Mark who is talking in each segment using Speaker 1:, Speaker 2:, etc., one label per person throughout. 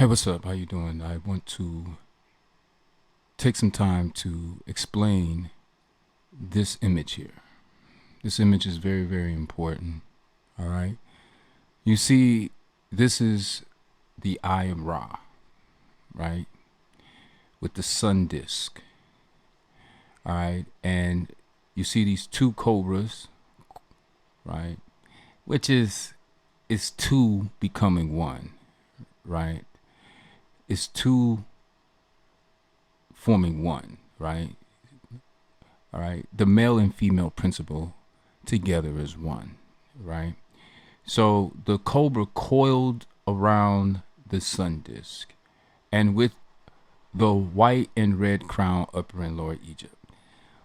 Speaker 1: Hey, what's up? How you doing? I want to take some time to explain this image here. This image is very, very important. All right. You see, this is the Eye of Ra, right? With the sun disk. All right. And you see these two cobras, right? Which is two becoming one, right? It's two forming one, right? All right. The male and female principle together as one, right? So the cobra coiled around the sun disk, and with the white and red crown upper and lower Egypt.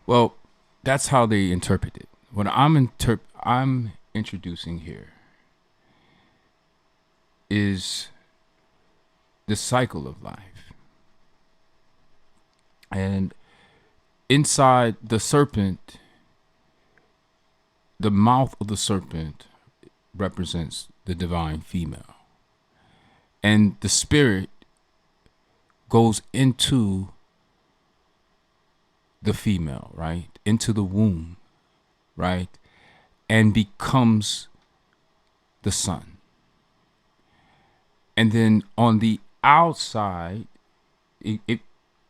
Speaker 1: Well, that's how they interpret it. What I'm introducing here is the cycle of life, and inside the serpent, the mouth of the serpent represents the divine female, and the spirit goes into the female, right? Into the womb, right? And becomes the sun. And then on the outside, it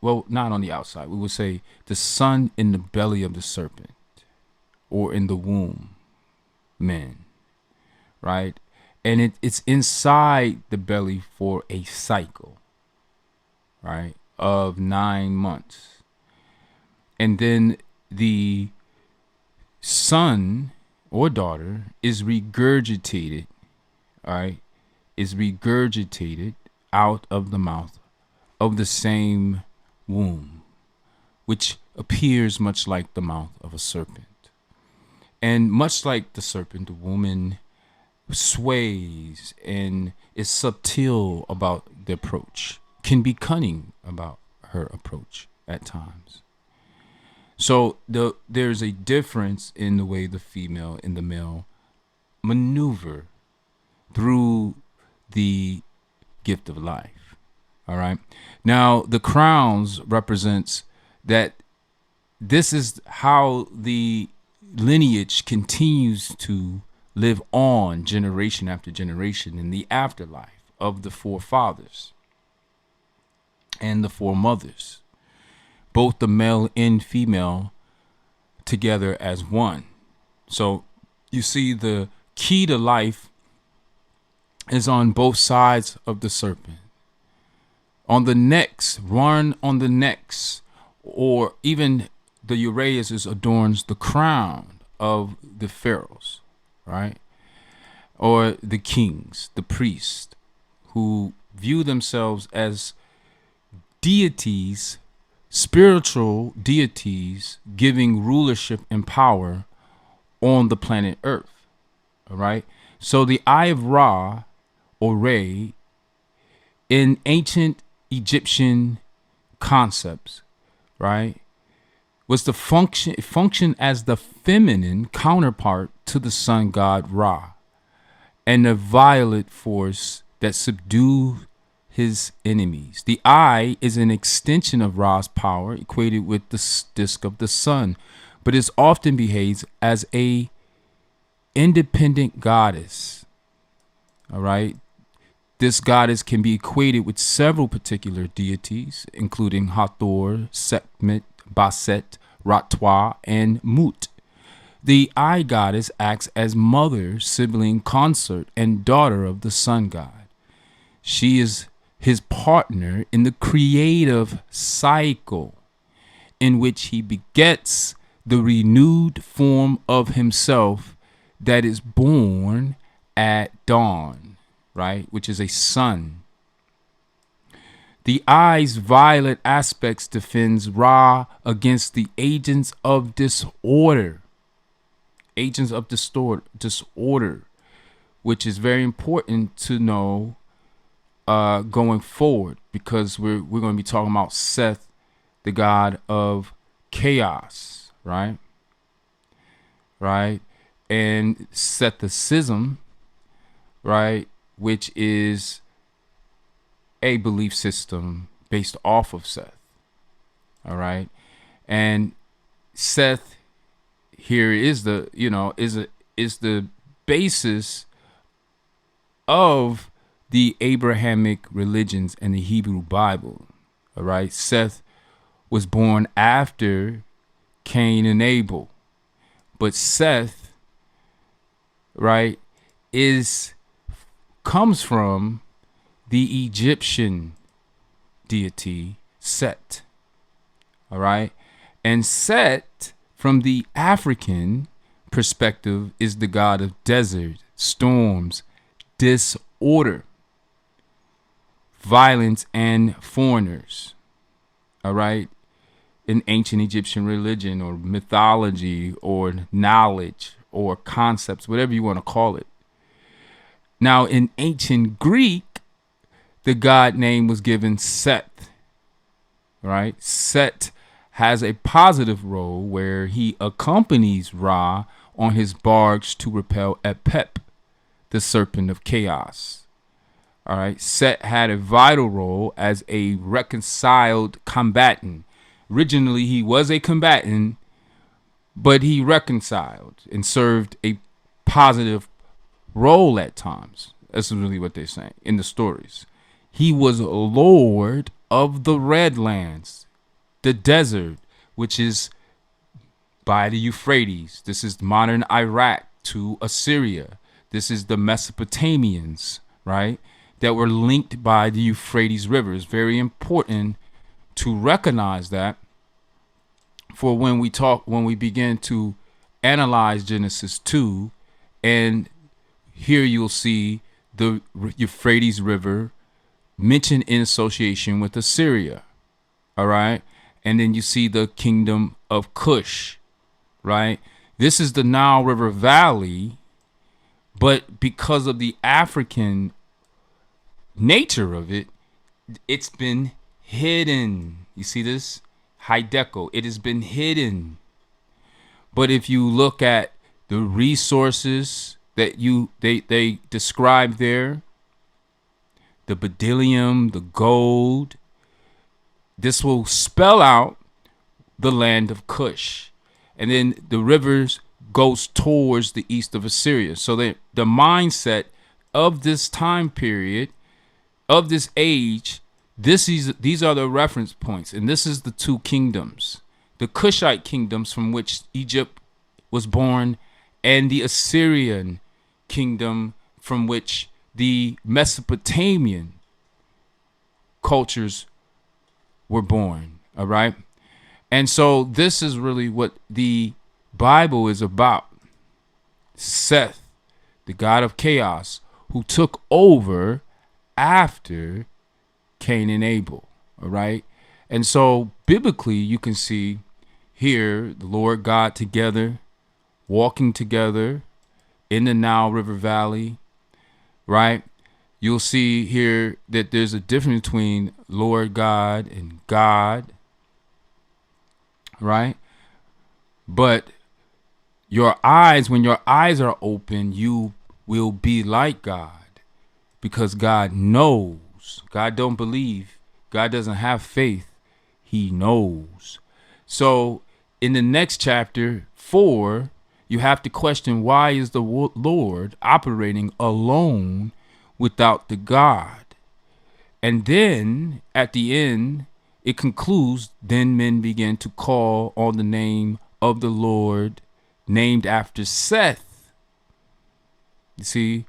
Speaker 1: well, not on the outside, we would say the sun in the belly of the serpent or in the womb, men, right? And it's inside the belly for a cycle, right, of 9 months. And then the son or daughter is regurgitated, all right, is regurgitated out of the mouth of the same womb, which appears much like the mouth of a serpent. And much like the serpent, the woman sways and is subtle about the approach, can be cunning about her approach at times. So there's a difference in the way the female and the male maneuver through the gift of life. All right. Now the crowns represents that this is how the lineage continues to live on generation after generation in the afterlife of the forefathers and the foremothers, both the male and female together as one. So you see, the key to life is on both sides of the serpent. On the necks, run on the necks, or even the uraeus adorns the crown of the pharaohs, right? Or the kings, the priests, who view themselves as deities, spiritual deities, giving rulership and power on the planet Earth. All right. So the Eye of Ra, or Re, in ancient Egyptian concepts, right, was the function as the feminine counterpart to the sun god Ra, and the violet force that subdued his enemies. The eye is an extension of Ra's power, equated with the disk of the sun, but it often behaves as a independent goddess. All right. This goddess can be equated with several particular deities, including Hathor, Sekhmet, Bastet, Ratwa, and Mut. The eye goddess acts as mother, sibling, consort, and daughter of the sun god. She is his partner in the creative cycle, in which he begets the renewed form of himself that is born at dawn, right? Which is a sun. The eye's violet aspects defends Ra against the agents of disorder. Agents of disorder, which is very important to know going forward, because we're going to be talking about Seth, the god of chaos, right? Right? And Sethicism, right, which is a belief system based off of Seth. All right. And Seth here is the, is the basis of the Abrahamic religions and the Hebrew Bible. All right. Seth was born after Cain and Abel. But Seth, right, comes from the Egyptian deity Set. All right. And Set, from the African perspective, is the god of desert, storms, disorder, violence, and foreigners. All right. In ancient Egyptian religion or mythology or knowledge or concepts, whatever you want to call it. Now, in ancient Greek, the god name was given Seth. Right? Set has a positive role where he accompanies Ra on his barge to repel Apep, the serpent of chaos. All right. Set had a vital role as a reconciled combatant. Originally, he was a combatant, but he reconciled and served a positive role at times. That's really what they're saying in the stories. He was Lord of the Redlands, the desert, which is by the Euphrates. This is modern Iraq to Assyria. This is the Mesopotamians, right, that were linked by the Euphrates River. It's very important to recognize that for when we begin to analyze Genesis 2, and here you'll see the Euphrates River mentioned in association with Assyria. All right. And then you see the kingdom of Cush, right? This is the Nile River Valley, but because of the African nature of it, it's been hidden. You see this? Hydeco. It has been hidden. But if you look at the resources that they describe there, the bdellium, the gold, this will spell out the land of Cush. And then the rivers goes towards the east of Assyria. So the mindset of this time period, of this age, these are the reference points. And this is the two kingdoms, the Cushite kingdoms from which Egypt was born, and the Assyrian kingdom from which the Mesopotamian cultures were born. All right. And so this is really what the Bible is about. Seth, the god of chaos, who took over after Cain and Abel. All right. And so biblically, you can see here the Lord God together, walking together in the Nile River Valley. Right. You'll see here that there's a difference between Lord God and God. Right. But when your eyes are open, you will be like God, because God knows. God don't believe. God doesn't have faith. He knows. So in the next chapter 4, you have to question, why is the Lord operating alone without the God? And then at the end, it concludes, then men began to call on the name of the Lord, named after Seth. You see,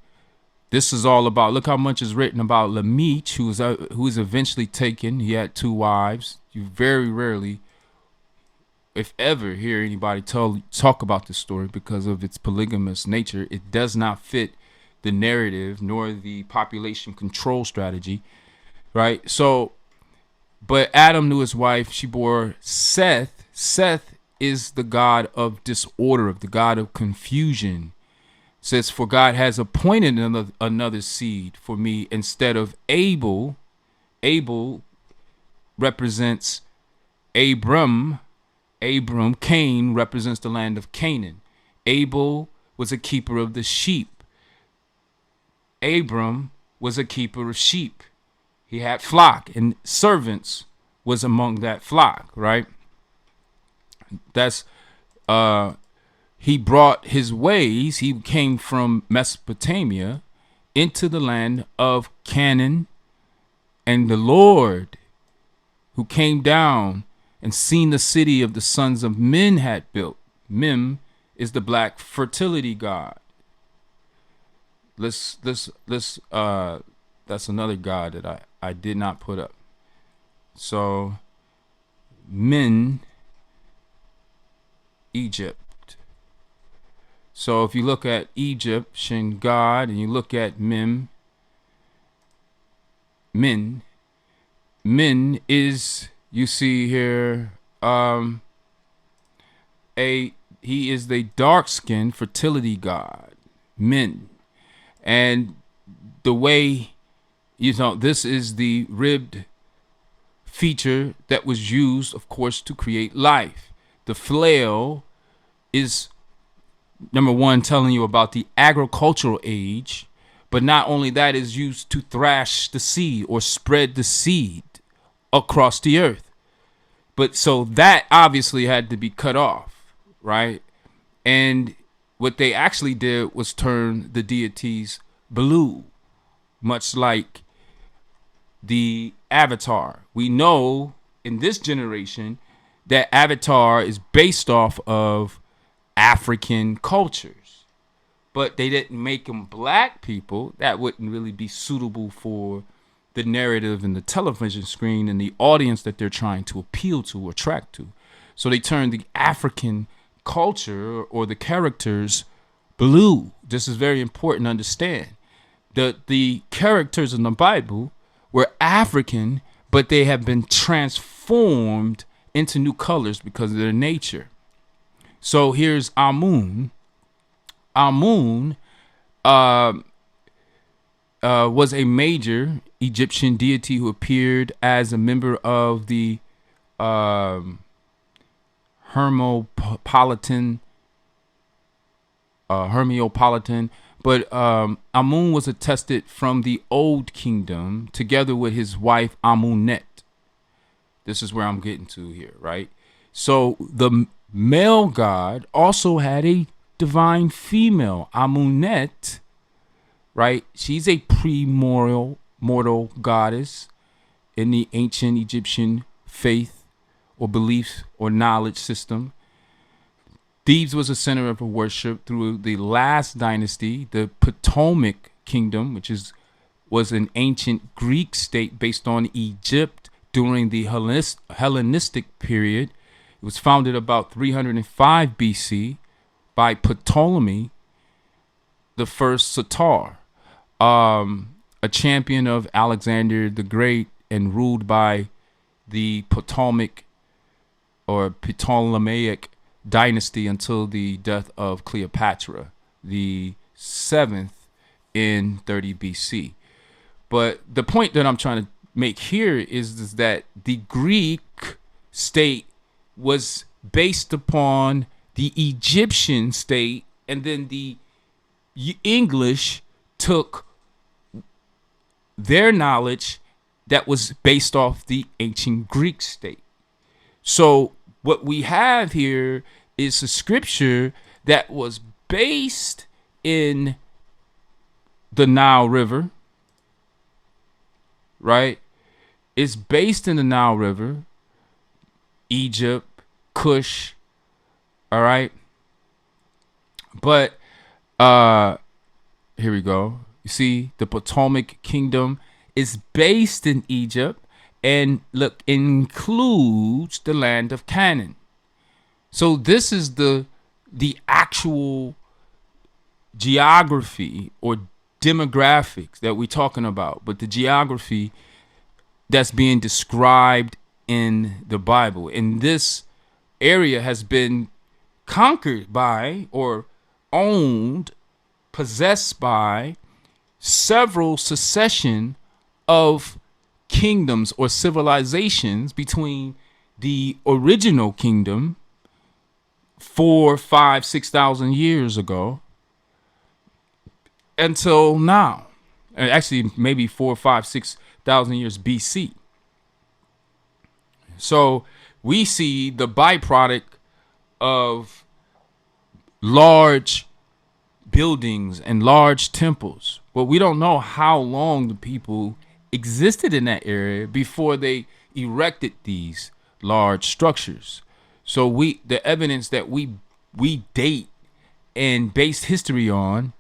Speaker 1: this is all about, look how much is written about Lamech, who was eventually taken. He had 2 wives. You very rarely, if ever, hear anybody talk about this story because of its polygamous nature. It does not fit the narrative nor the population control strategy, right? So, but Adam knew his wife. She bore Seth. Seth is the god of disorder, of the god of confusion. It says, for God has appointed another seed for me instead of Abel. Abel represents Abram. Cain represents the land of Canaan. Abel was a keeper of the sheep. Abram was a keeper of sheep. He had flock, and servants was among that flock, right? That's he brought his ways. He came from Mesopotamia into the land of Canaan, and the Lord who came down and seen the city of the sons of men had built. Mem is the black fertility god. That's another god that I did not put up. So Men, Egypt. So if you look at Egyptian god and you look at Men is, you see here, he is the dark-skinned fertility god, Men. And the way, this is the ribbed feature that was used, of course, to create life. The flail is, number one, telling you about the agricultural age, but not only that, is used to thrash the seed or spread the seed across the earth. But so that obviously had to be cut off, right? And what they actually did was turn the deities blue, much like the Avatar. We know in this generation that Avatar is based off of African cultures, but they didn't make them black people. That wouldn't really be suitable for the narrative and the television screen and the audience that they're trying to appeal to or attract to. So they turned the African culture or the characters blue. This is very important to understand. The characters in the Bible were African, but they have been transformed into new colors because of their nature. So here's Amun. Amun was a major Egyptian deity who appeared as a member of the Hermopolitan, but Amun was attested from the Old Kingdom together with his wife Amunet. This is where I'm getting to here, right? So the male god also had a divine female, Amunet, right? She's a mortal goddess in the ancient Egyptian faith or belief or knowledge system. Thebes was a center of worship through the last dynasty, the Ptolemaic kingdom, which was an ancient Greek state based on Egypt during the Hellenistic period. It was founded about 305 BC by Ptolemy the First Satar, a champion of Alexander the Great, and ruled by the Ptolemaic dynasty until the death of Cleopatra, the 7th in 30 BC. But the point that I'm trying to make here is that the Greek state was based upon the Egyptian state, and then the English took their knowledge that was based off the ancient Greek state. So what we have here is a scripture that was based in the Nile River, right? It's based in the Nile River, Egypt, Kush, all right? But here we go. You see, the Ptolemaic kingdom is based in Egypt, and look, includes the land of Canaan. So this is the actual geography or demographics that we're talking about, but the geography that's being described in the Bible. And this area has been conquered by or owned, possessed by several succession of kingdoms or civilizations between the original kingdom 4,000, 5,000, 6,000 years ago until now. Actually, maybe 4, 5, 6 thousand years BC. So we see the byproduct of large buildings and large temples. But we don't know how long the people existed in that area before they erected these large structures. So the evidence that we date and base history on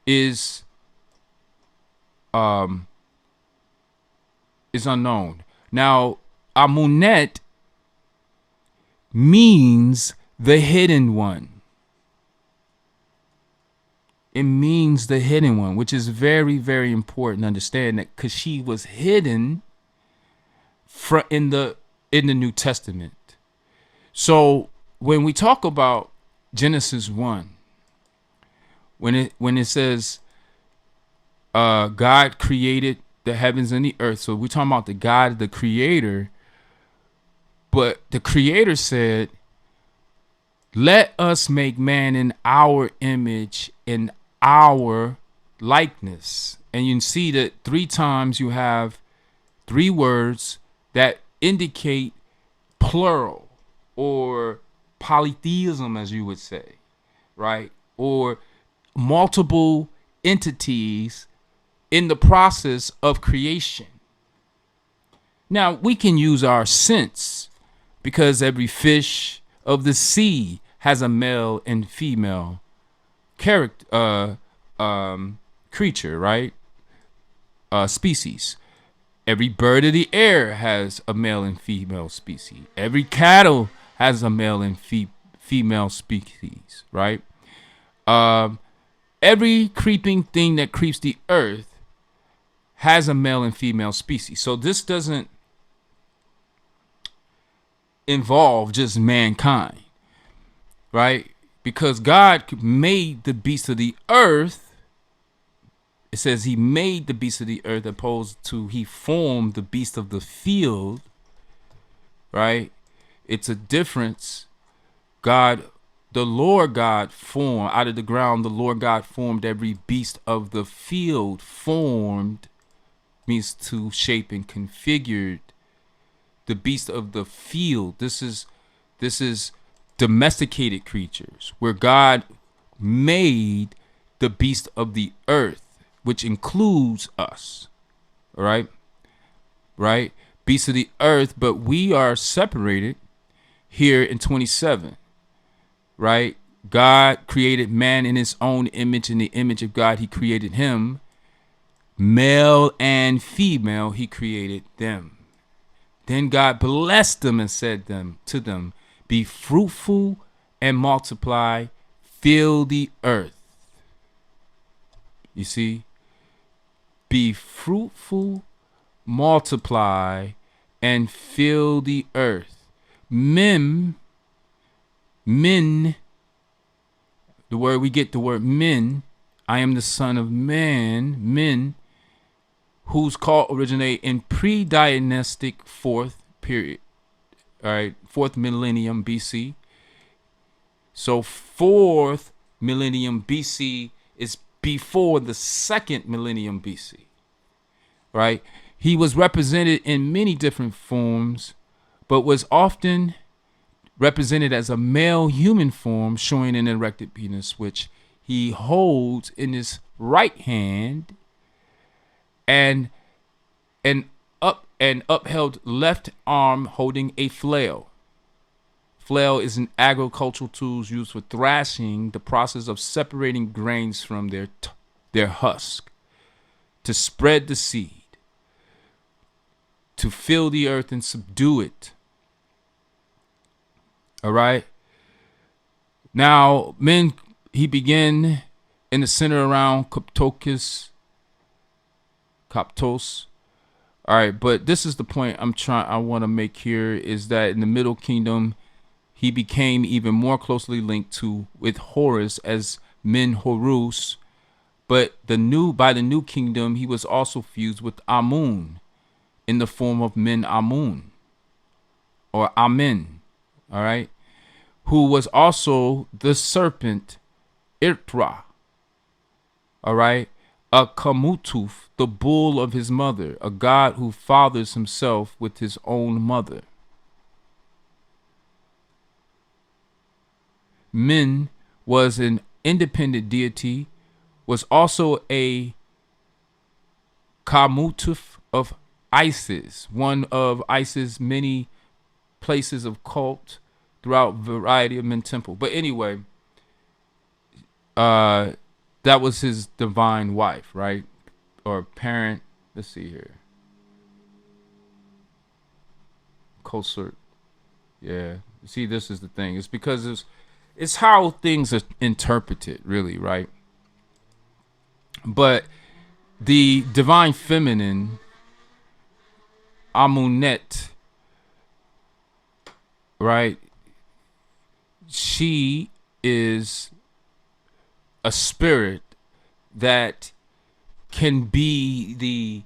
Speaker 1: is unknown. Now, Amunet means the hidden one. It means the hidden one, which is very, very important to understand that, because she was hidden in the New Testament. So when we talk about Genesis 1, when it says God created the heavens and the earth, so we're talking about the God, the creator. But the creator said, let us make man in our image, in our likeness. And you can see that 3 times you have 3 words that indicate plural or polytheism, as you would say, right? Or multiple entities in the process of creation. Now, we can use our sense, because every fish of the sea has a male and female creature, right? Species. Every bird of the air has a male and female species. Every cattle has a male and female species, right? Every creeping thing that creeps the earth has a male and female species. So this doesn't involve just mankind, right? Because God made the beasts of the earth. It says he made the beasts of the earth, opposed to he formed the beast of the field, right? It's a difference. God, the Lord God formed out of the ground. The Lord God formed every beast of the field. Formed means to shape and configured. The beast of the field. This is domesticated creatures, where God made the beast of the earth, which includes us. All right? Right? Beast of the earth, but we are separated here in 27. Right? God created man in his own image. In the image of God, he created him. Male and female, he created them. Then God blessed them and said to them, be fruitful and multiply, fill the earth. You see? Be fruitful, multiply, and fill the earth. Men, the word we get the word men, I am the son of man, men, whose call originate in pre-dynastic 4th period, all right, 4th millennium BC. So 4th millennium BC is before the 2nd millennium BC, right? He was represented in many different forms, but was often represented as a male human form, showing an erected penis, which he holds in his right hand, and an upheld left arm holding a flail. Flail is an agricultural tool used for thrashing, the process of separating grains from their husk, to spread the seed, to fill the earth and subdue it. All right. Now, men, he began in the center around Coptos. All right, but this is the point I want to make here, is that in the Middle Kingdom, he became even more closely linked with Horus as Min Horus, but by the New Kingdom, he was also fused with Amun in the form of Min Amun, or Amen, all right, who was also the serpent Irtra, all right. a kamutuf, the bull of his mother, a god who fathers himself with his own mother. Min was an independent deity, was also a kamutuf of Isis, one of Isis' many places of cult throughout variety of men temple. But anyway, that was his divine wife, right? Or parent. Let's see here. Consort. Yeah. See, this is the thing. It's because it's how things are interpreted, really, right? But the divine feminine, Amunet, right? She is a spirit that can be the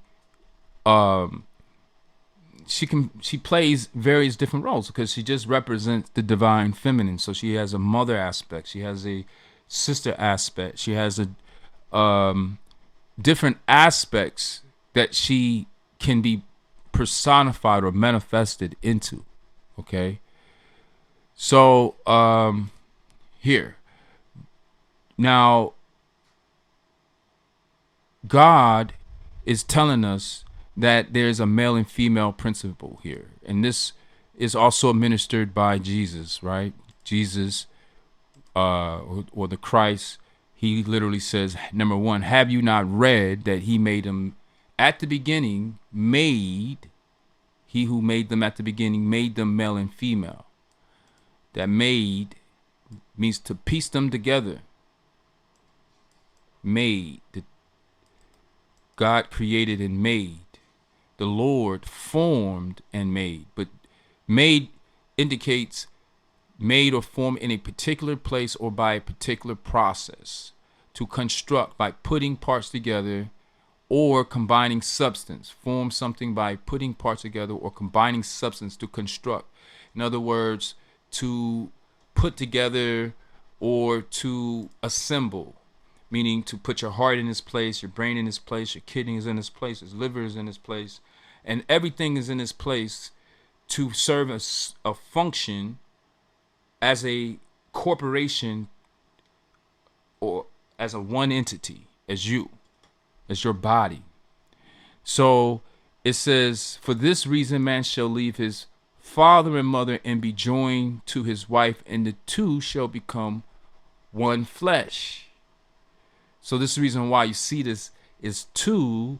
Speaker 1: she plays various different roles because she just represents the divine feminine. So she has a mother aspect, she has a sister aspect, she has a different aspects that she can be personified or manifested into. Okay, so here now God is telling us that there's a male and female principle here, and this is also administered by Jesus, right? Jesus, or the Christ, he literally says, number one, have you not read that he made them at the beginning, he who made them at the beginning made them male and female. That made means to piece them together. Made. God created and made. The Lord formed and made. But made indicates made or formed in a particular place or by a particular process. To construct by putting parts together or combining substance. Form something by putting parts together or combining substance to construct. In other words, to put together or to assemble, meaning to put your heart in its place, your brain in its place, your kidney is in its place, your liver is in its place, and everything is in its place to serve as a function as a corporation or as a one entity, as you, as your body. So it says, for this reason man shall leave his father and mother and be joined to his wife, and the two shall become one flesh. So this is the reason why you see this is two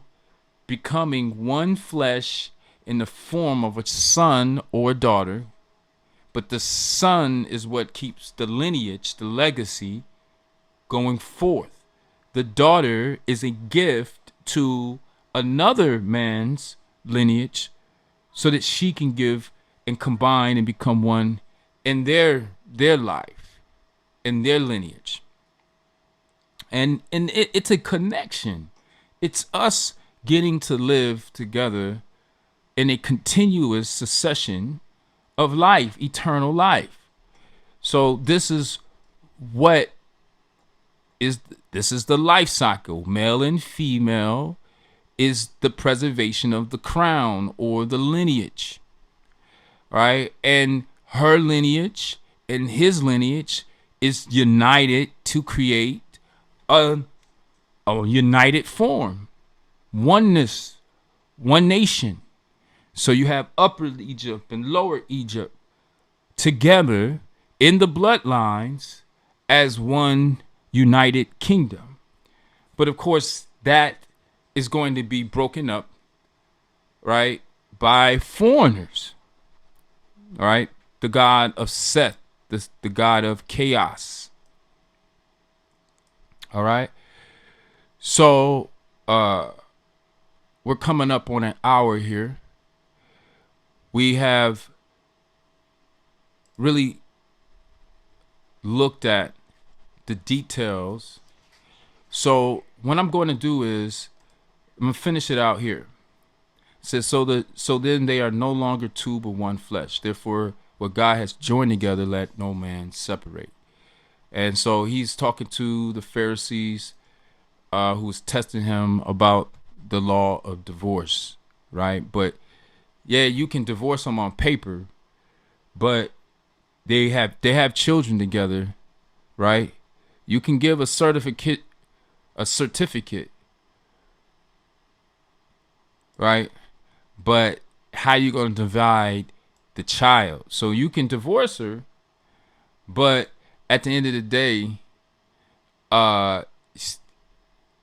Speaker 1: becoming one flesh in the form of a son or a daughter. But the son is what keeps the lineage, the legacy going forth. The daughter is a gift to another man's lineage so that she can give and combine and become one in their life, in their lineage. And it's a connection. It's us getting to live together in a continuous succession of life, eternal life. So this is the life cycle. Male and female is the preservation of the crown or the lineage, right? And her lineage and his lineage is united to create a united form, oneness, one nation. So you have Upper Egypt and Lower Egypt together in the bloodlines as one united kingdom. But of course, that is going to be broken up, right, by foreigners, all right? The god of Seth, the god of chaos, all right? So we're coming up on an hour here. We have really looked at the details. So what I'm going to do is I'm going to finish it out here. It says, so then they are no longer two but one flesh. Therefore, what God has joined together, let no man separate. And so he's talking to the Pharisees, who was testing him about the law of divorce, right? But yeah, you can divorce them on paper, but they have children together, right? You can give a certificate, right? But how you gonna divide the child? So you can divorce her, but at the end of the day, uh,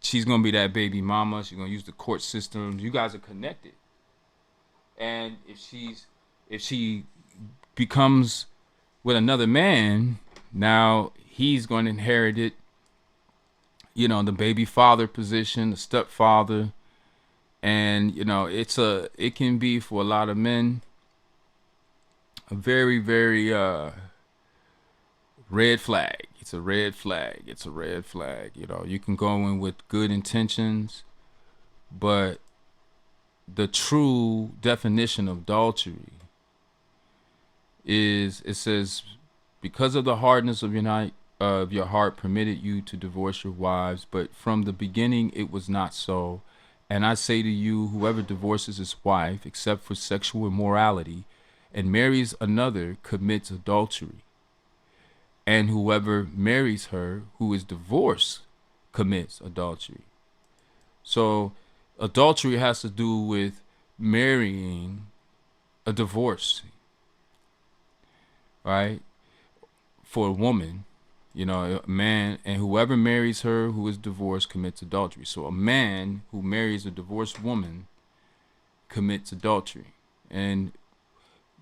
Speaker 1: she's gonna be that baby mama. She's gonna use the court system. You guys are connected, and if she becomes with another man, now he's going to inherit it. The baby father position, the stepfather, and it can be for a lot of men a very very red flag. It's a red flag. It's a red flag. You can go in with good intentions, but the true definition of adultery is, it says, because of the hardness of your heart permitted you to divorce your wives, but from the beginning it was not so. And I say to you, whoever divorces his wife except for sexual immorality and marries another commits adultery. And whoever marries her who is divorced commits adultery. So adultery has to do with marrying a divorce, right? For a woman, a man, and whoever marries her who is divorced commits adultery. So a man who marries a divorced woman commits adultery. And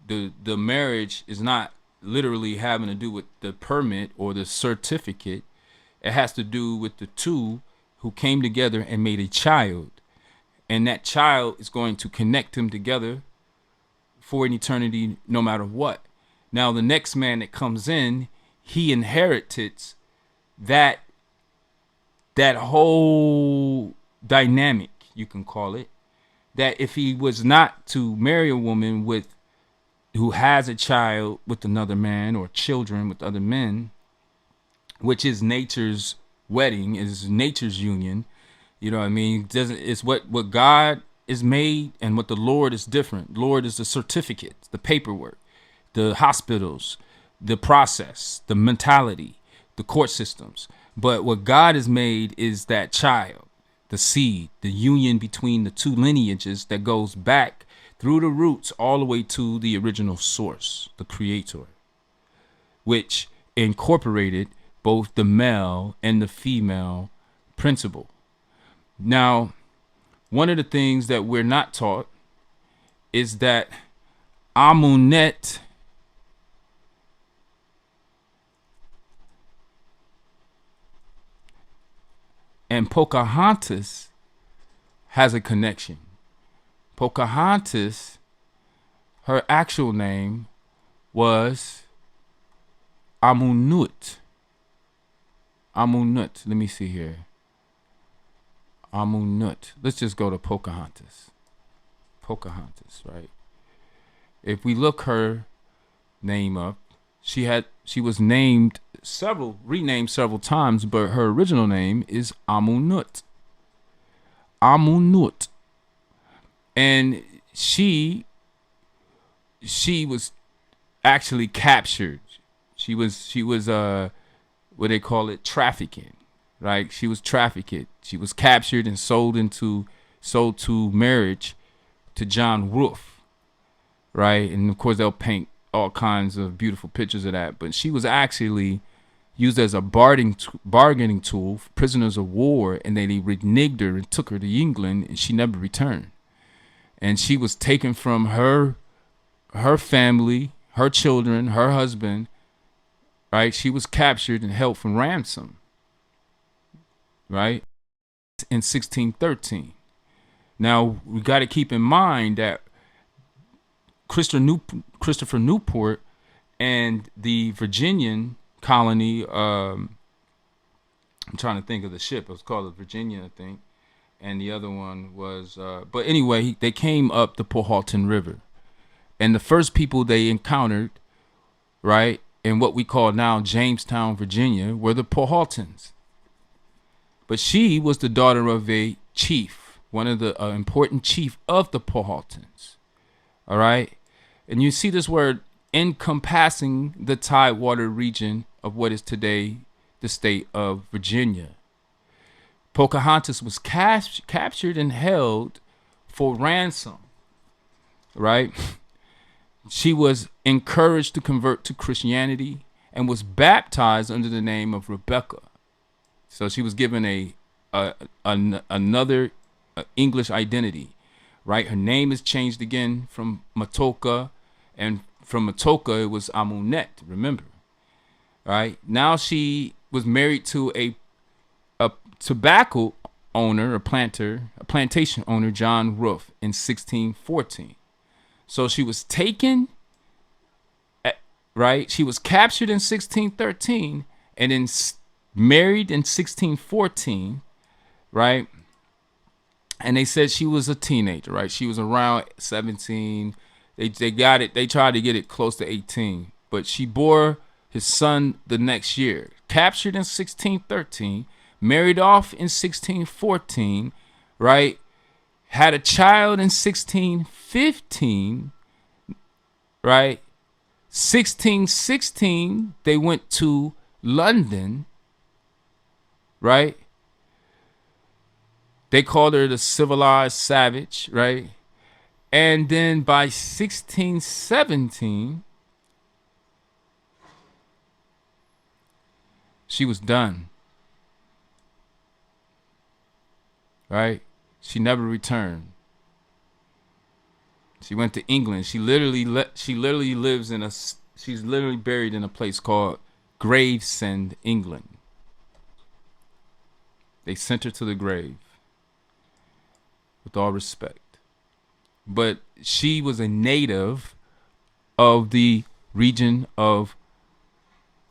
Speaker 1: the marriage is not literally having to do with the permit or the certificate. It has to do with the two who came together and made a child. And that child is going to connect them together for an eternity, no matter what. Now, the next man that comes in, he inherited that whole dynamic, you can call it. That if he was not to marry a woman who has a child with another man, or children with other men, which is nature's wedding, is nature's union. You know what I mean? It's what God is made, and what the Lord is different. Lord is the certificate, the paperwork, the hospitals, the process, the mentality, the court systems. But what God has made is that child, the seed, the union between the two lineages that goes back through the roots all the way to the original source, the creator, which incorporated both the male and the female principle. Now, one of the things that we're not taught is that Amunet and Pocahontas has a connection. Pocahontas, her actual name was Amunut. Amunut. Let me see here. Amunut. Let's just go to Pocahontas. Pocahontas, right? If we look her name up, she was renamed several times, but her original name is Amunut. Amunut. And she was actually captured. She was what they call it, trafficking, right? She was trafficked. She was captured and sold to marriage to John Wolfe, right? And of course they'll paint all kinds of beautiful pictures of that. But she was actually used as a bargaining tool for prisoners of war, and they reneged her and took her to England, and she never returned. And she was taken from her family, her children, her husband, right? She was captured and held for ransom, right? In 1613. Now, we got to keep in mind that Christopher Newport and the Virginian colony, I'm trying to think of the ship. It was called the Virginia, I think. And the other one was, but anyway, they came up the Powhatan River. And the first people they encountered, right, in what we call now Jamestown, Virginia, were the Powhatans. But she was the daughter of a chief, one of the important chief of the Powhatans. All right. And you see this word encompassing the Tidewater region of what is today the state of Virginia. Pocahontas was captured and held for ransom, right? She was encouraged to convert to Christianity and was baptized under the name of Rebecca. So she was given another English identity, right? Her name is changed again from Matoka, and from Matoka it was Amunet, remember, right? Now she was married to a tobacco owner, a plantation owner, John Roof, in 1614. So she was taken, right? She was captured in 1613 and then married in 1614, right? And they said she was a teenager, right? She was around 17. They got it. They tried to get it close to 18, but she bore his son the next year. Captured in 1613, married off in 1614, right? Had a child in 1615, right? 1616, they went to London, right? They called her the civilized savage, right? And then by 1617, she was done, right? She never returned. She went to England. She's literally buried in a place called Gravesend, England. They sent her to the grave, with all respect. But she was a native of the region of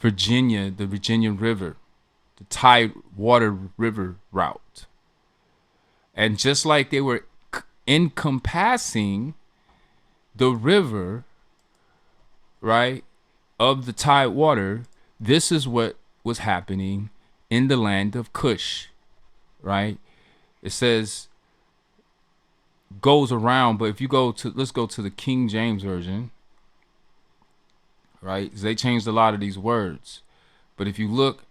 Speaker 1: Virginia, the Virginia River, the Tidewater River route. And just like they were encompassing the river, right, of the Tidewater, this is what was happening in the land of Cush, right? It says goes around, but if you go to, let's go to the King James Version, right? They changed a lot of these words. But if you look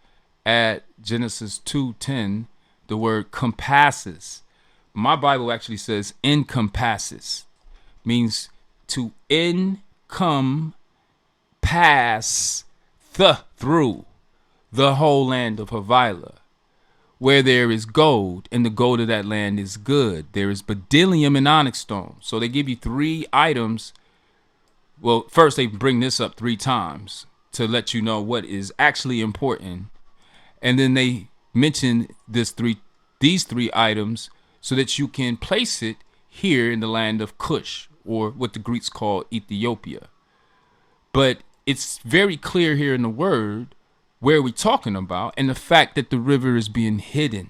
Speaker 1: at Genesis 2:10, the word compasses. My Bible actually says encompasses, means to encompass through the whole land of Havilah. Where there is gold, and the gold of that land is good. There is bdellium and onyx stone. So they give you 3 items. Well, first they bring this up 3 times to let you know what is actually important. And then they mention these three items so that you can place it here in the land of Cush, or what the Greeks call Ethiopia. But it's very clear here in the word where we're talking about, and the fact that the river is being hidden.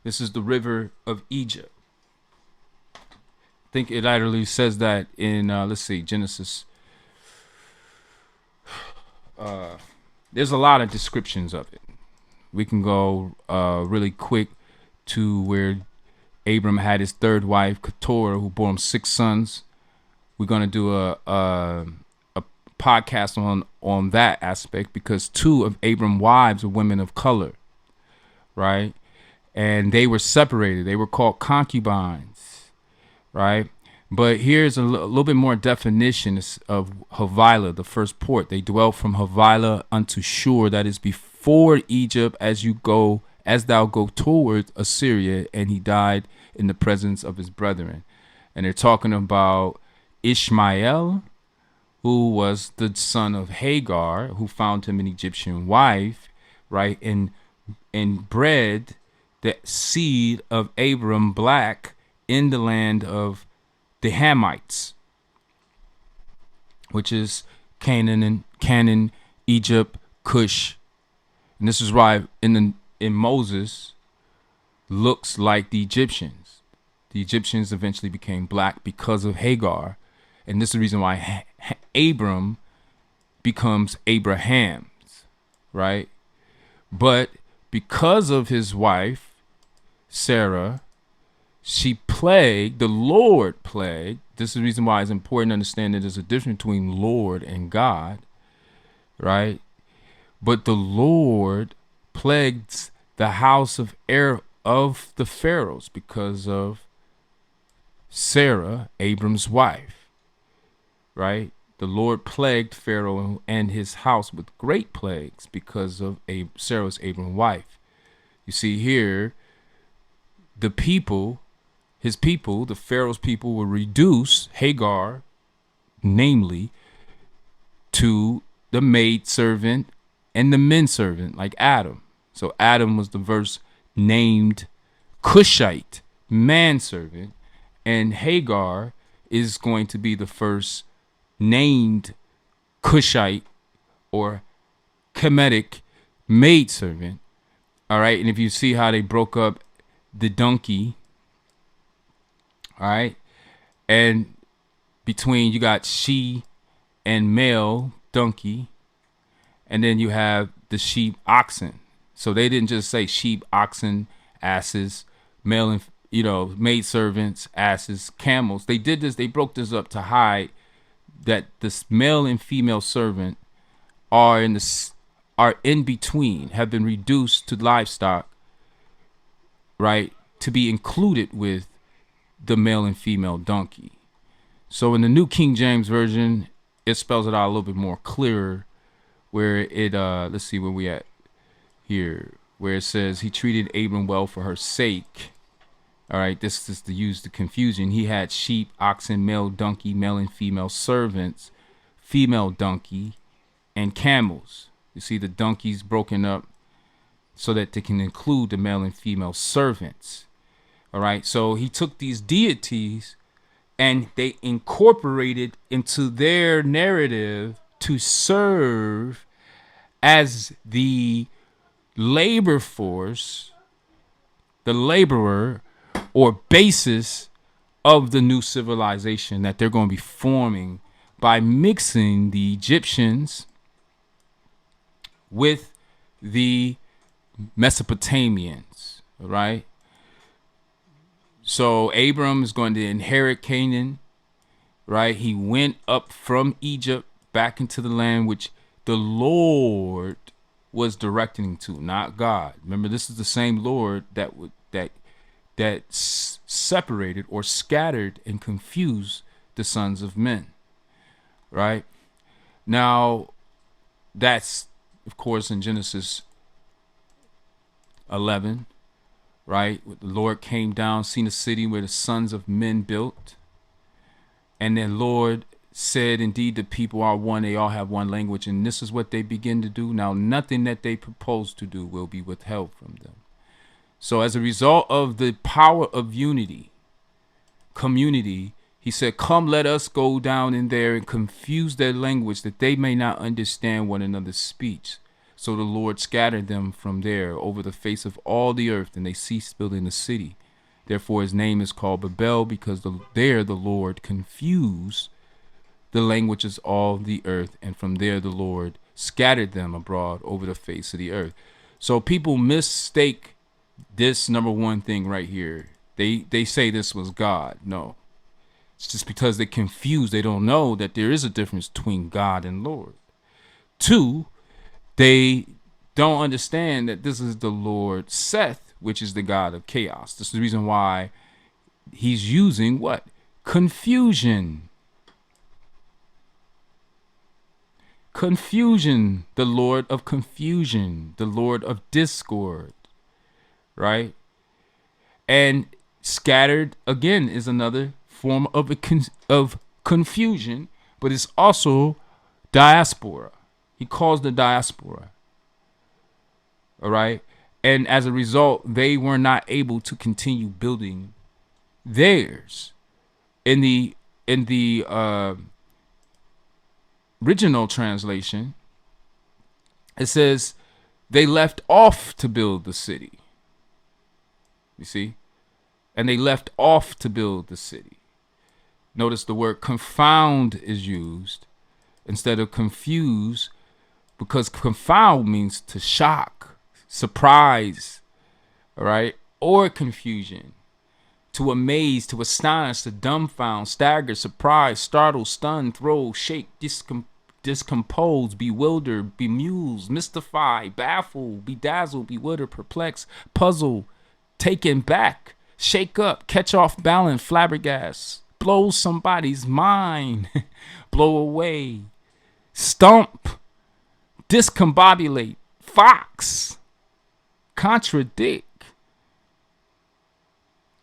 Speaker 1: This is the river of Egypt. I think it literally says that in, let's see, Genesis. There's a lot of descriptions of it. We can go really quick to where Abram had his 3rd wife, Keturah, who bore him 6 sons. We're going to do a podcast on that aspect, because 2 of Abram's wives were women of color, right? And they were separated. They were called concubines, right? But here's a little bit more definition of Havilah, the first port. They dwell from Havilah unto Shur, that is before Egypt, as thou go toward Assyria, and he died in the presence of his brethren. And they're talking about Ishmael, who was the son of Hagar, who found him an Egyptian wife, right? And bred the seed of Abram black in the land of the Hamites, which is Canaan, Egypt, Cush. And this is why in Moses looks like the Egyptians. The Egyptians eventually became black because of Hagar. And this is the reason why Abram becomes Abraham's, right? But because of his wife, Sarah, the Lord plagued. This is the reason why it's important to understand that there's a difference between Lord and God, right? But the Lord plagued the house of the pharaohs because of Sarah, Abram's wife, right? The Lord plagued Pharaoh and his house with great plagues because of Sarah's Abram's wife. You see here, the people, the Pharaoh's people, were reduced, Hagar, namely, to the maid servant and the men servant, like Adam. So Adam was the verse named Cushite, manservant, and Hagar is going to be the first named Cushite or Kemetic maidservant. All right, and if you see how they broke up the donkey, all right, and between you got she and male donkey, and then you have the sheep oxen. So they didn't just say sheep, oxen, asses, male and maid servants, asses, camels. They did this. They broke this up to hide that this male and female servant are in between, have been reduced to livestock, right, to be included with the male and female donkey. So in the New King James Version, it spells it out a little bit more clearer, where it let's see where we at here, where it says he treated Abram well for her sake. All right, this is to use the confusion. He had sheep, oxen, male donkey, male and female servants, female donkey, and camels. You see the donkeys broken up so that they can include the male and female servants. All right, so he took these deities and they incorporated into their narrative to serve as the labor force, the laborer or basis of the new civilization that they're going to be forming by mixing the Egyptians with the Mesopotamians, all right? So Abram is going to inherit Canaan, right? He went up from Egypt back into the land which the Lord was directing to, not God. Remember, this is the same Lord that separated or scattered and confused the sons of men, right? Now, that's, of course, in Genesis 11, right? The Lord came down, seen a city where the sons of men built. And then Lord said, indeed, the people are one. They all have one language. And this is what they begin to do. Now, nothing that they propose to do will be withheld from them. So as a result of the power of unity, community, he said, come, let us go down in there and confuse their language that they may not understand one another's speech. So the Lord scattered them from there over the face of all the earth, and they ceased building the city. Therefore his name is called Babel, because there the Lord confused the languages of the earth, and from there the Lord scattered them abroad over the face of the earth. So people mistake this number one thing right here. They say this was God. No. It's just because they're confused. They don't know that there is a difference between God and Lord. Two, they don't understand that this is the Lord Seth, which is the God of chaos. This is the reason why he's using what? Confusion. Confusion, the Lord of confusion, the Lord of discord, right? And scattered, again, is another form of confusion, but it's also diaspora. He calls the diaspora. All right. And as a result, they were not able to continue building theirs. In the original translation, it says they left off to build the city. You see? And they left off to build the city. Notice the word confound is used instead of confuse, because confound means to shock. surprise, all right, or confusion, to amaze, to astonish, to dumbfound, stagger, surprise, startle, stun, throw, shake, discompose, bewilder, bemuse, mystify, baffle, bedazzle, bewilder, perplex, puzzle, taken back, shake up, catch off balance, flabbergast, blow somebody's mind, blow away, stump, discombobulate, fox, contradict,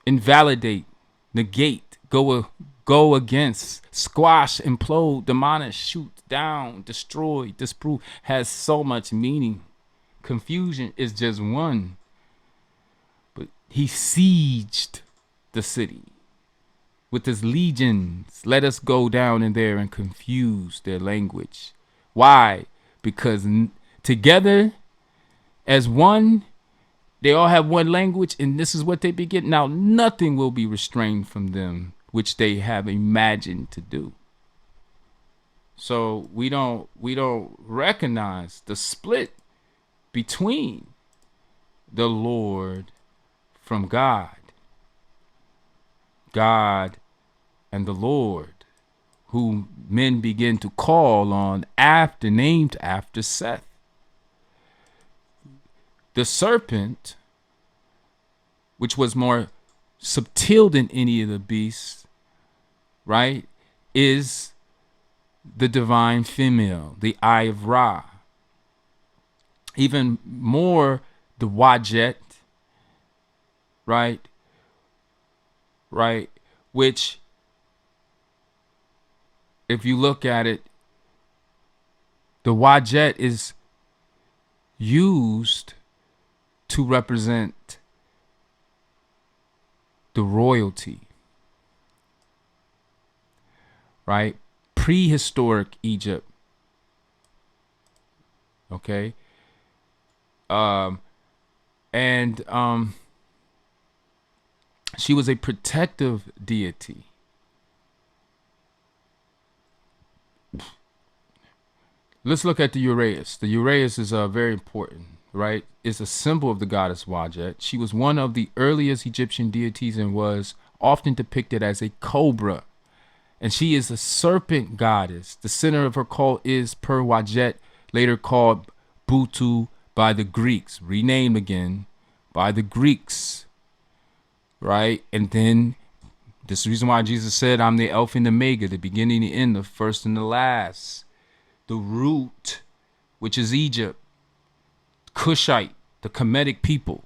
Speaker 1: invalidate, negate, go against, squash, implode, demolish, shoot down, destroy, disprove, has so much meaning. Confusion is just one. But he sieged the city with his legions. Let us go down in there and confuse their language. Why? Because together as one, they all have one language, and this is what they begin. Now, nothing will be restrained from them, which they have imagined to do. So we don't recognize the split between the Lord from God, God and the Lord, who men begin to call on named after Seth. The serpent, which was more subtle than any of the beasts, right, is the divine female, the Eye of Ra. Even more, the Wajet, right, which, if you look at it, the Wajet is used to represent the royalty, right? Prehistoric Egypt, okay? She was a protective deity. Let's look at the Uraeus. The Uraeus is very important, right? It's a symbol of the goddess Wajet. She was one of the earliest Egyptian deities and was often depicted as a cobra. And she is a serpent goddess. The center of her cult is Per Wajet, later called Butu by the Greeks, renamed again by the Greeks, right? And then this is the reason why Jesus said, I'm the Alpha and the Omega, the beginning and the end, the first and the last. The root, which is Egypt, Cushite, the Kemetic people,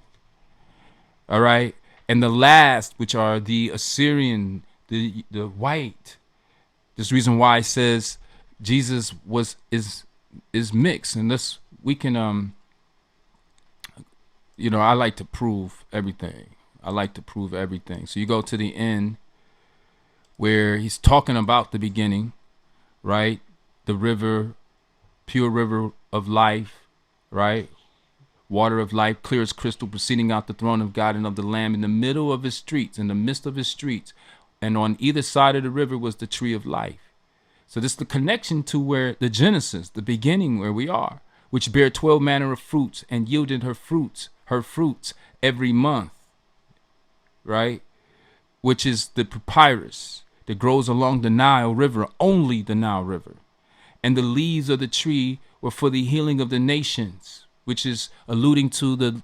Speaker 1: all right? And the last, which are the Assyrian, the white. This reason why it says Jesus is mixed. And we can I like to prove everything. So you go to the end where he's talking about the beginning, right? The river, pure river of life, right? Water of life, clear as crystal, proceeding out the throne of God and of the Lamb in the middle of his streets, in the midst of his streets. And on either side of the river was the tree of life. So this is the connection to where the Genesis, the beginning where we are, which bare 12 manner of fruits and yielded her fruits every month, right? Which is the papyrus that grows along the Nile River, only the Nile River. And the leaves of the tree were for the healing of the nations, which is alluding to the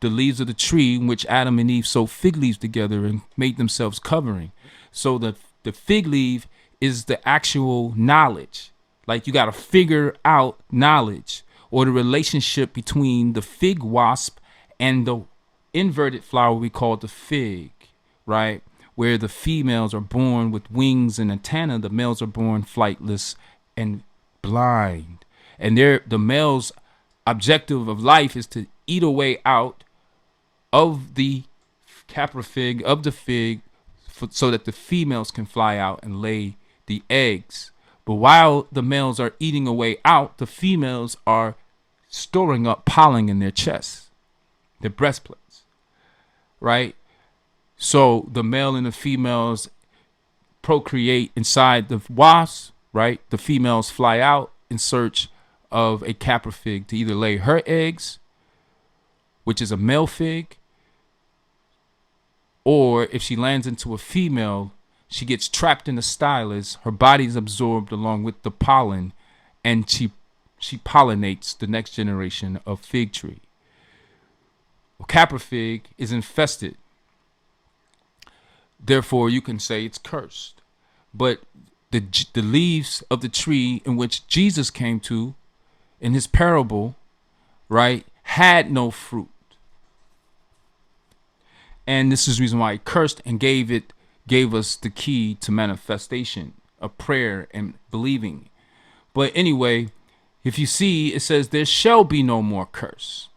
Speaker 1: leaves of the tree in which Adam and Eve sewed fig leaves together and made themselves covering. So the fig leaf is the actual knowledge. Like you got to figure out knowledge, or the relationship between the fig wasp and the inverted flower we call the fig, right? Where the females are born with wings and antennae, the males are born flightless and blind. And the male's objective of life is to eat a way out of the caprifig, of the fig, so that the females can fly out and lay the eggs. But while the males are eating a way out, the females are storing up pollen in their chests, their breastplates, right? So the male and the females procreate inside the wasp, right? The females fly out in search of a caprifig to either lay her eggs, which is a male fig, or if she lands into a female, she gets trapped in the stylus, her body is absorbed along with the pollen, and she pollinates the next generation of fig tree. Capra fig is infested. Therefore, you can say it's cursed. But the leaves of the tree in which Jesus came to in his parable, right, had no fruit. And this is the reason why he cursed and gave us the key to manifestation of prayer and believing. But anyway, if you see, it says there shall be no more curse,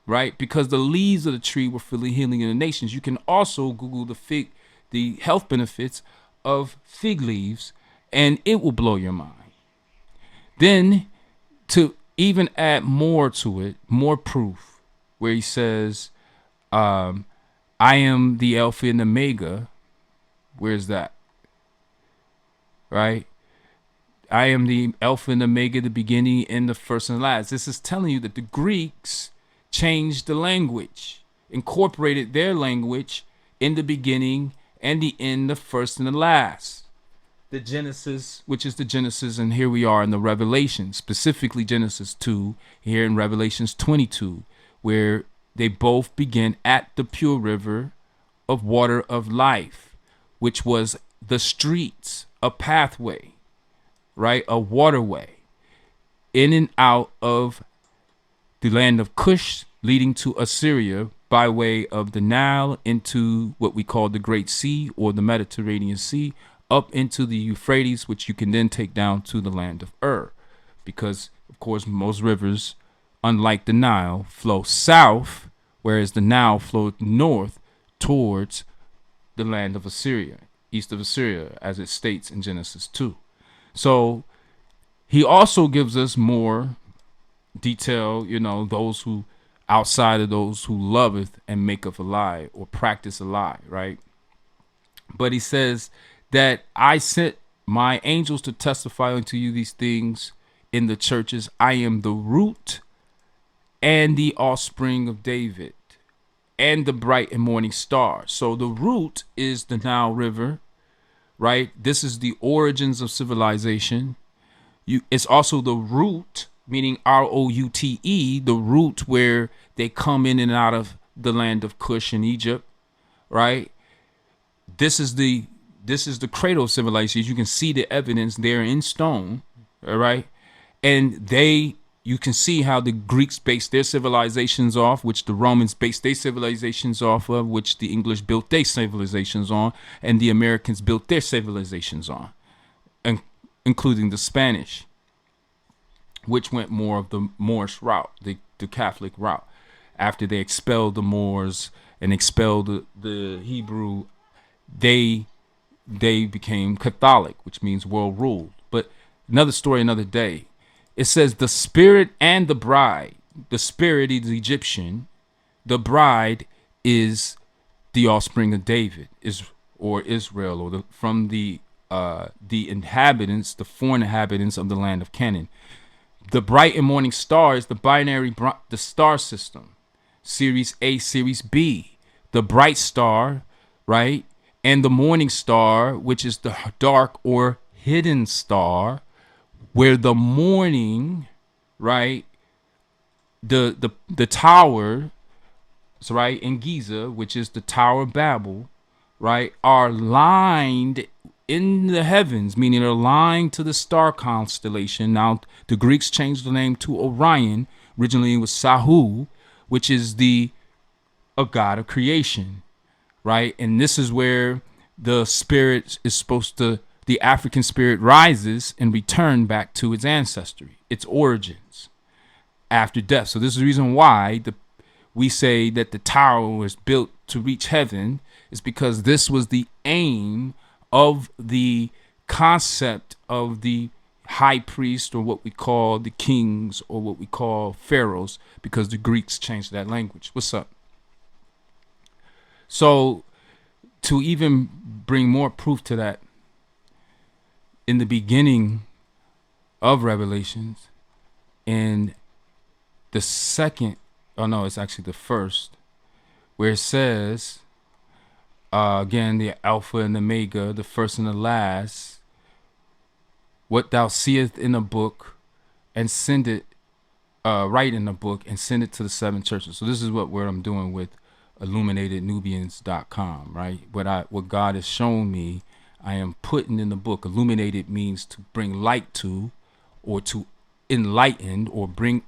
Speaker 1: right? Because the leaves of the tree were for the healing of the nations. You can also Google the health benefits of fig leaves, and it will blow your mind. Then, to even add more to it, more proof, where he says, I am the Alpha and Omega. Where's that? Right? I am the Alpha and Omega, the beginning and the first and last. This is telling you that the Greeks changed the language, incorporated their language in the beginning and the end, the first and the last. The Genesis, which is the Genesis, and here we are in the Revelation, specifically Genesis 2, here in Revelations 22, where they both begin at the pure river of water of life, which was the streets, a pathway, right? A waterway in and out of the land of Cush, leading to Assyria by way of the Nile into what we call the Great Sea or the Mediterranean Sea, up into the Euphrates, which you can then take down to the land of Ur. Because, of course, most rivers, unlike the Nile, flow south, whereas the Nile flowed north towards the land of Assyria, east of Assyria, as it states in Genesis 2. So he also gives us more detail, those who outside of those who loveth and maketh a lie or practice a lie, right? But he says that I sent my angels to testify unto you these things in the churches. I am the root and the offspring of David and the bright and morning star. So the root is the Nile River, right? This is the origins of civilization. It's also the root, meaning R-O-U-T-E, the root where they come in and out of the land of Cush in Egypt, right? This is the cradle of civilization. You can see the evidence there in stone, all right? And you can see how the Greeks based their civilizations off, which the Romans based their civilizations off of, which the English built their civilizations on, and the Americans built their civilizations on, including the Spanish, which went more of the Moorish route, the Catholic route. After they expelled the Moors and expelled the Hebrew, they became Catholic, which means world ruled. But another story, another day. It says the spirit and the bride. The spirit is Egyptian. The bride is the offspring of David, or Israel, or from the inhabitants, the foreign inhabitants of the land of Canaan. The bright and morning star is the binary, the star system, Series A, Series B. The bright star, right, and the morning star, which is the dark or hidden star, where the morning, right, the tower, so right, in Giza, which is the Tower of Babel, right, are lined in the heavens, meaning they're aligned to the star constellation. Now, the Greeks changed the name to Orion. Originally, it was Sahu, which is a god of creation, right? And this is where the spirit is the African spirit rises and return back to its ancestry, its origins after death. So this is the reason why we say that the tower was built to reach heaven, is because this was the aim of the concept of the high priest, or what we call the kings, or what we call pharaohs, because the Greeks changed that language. What's up? So to even bring more proof to that, in the beginning of Revelations, in the second Oh no, it's actually the first, where it says, again, the Alpha and the Omega, the first and the last, what thou seest in a book, and send it, write in a book and send it to the seven churches. So this is what I'm doing with illuminatednubians.com, right? What God has shown me, I am putting in the book. Illuminated means to bring light to, or to enlighten, or bring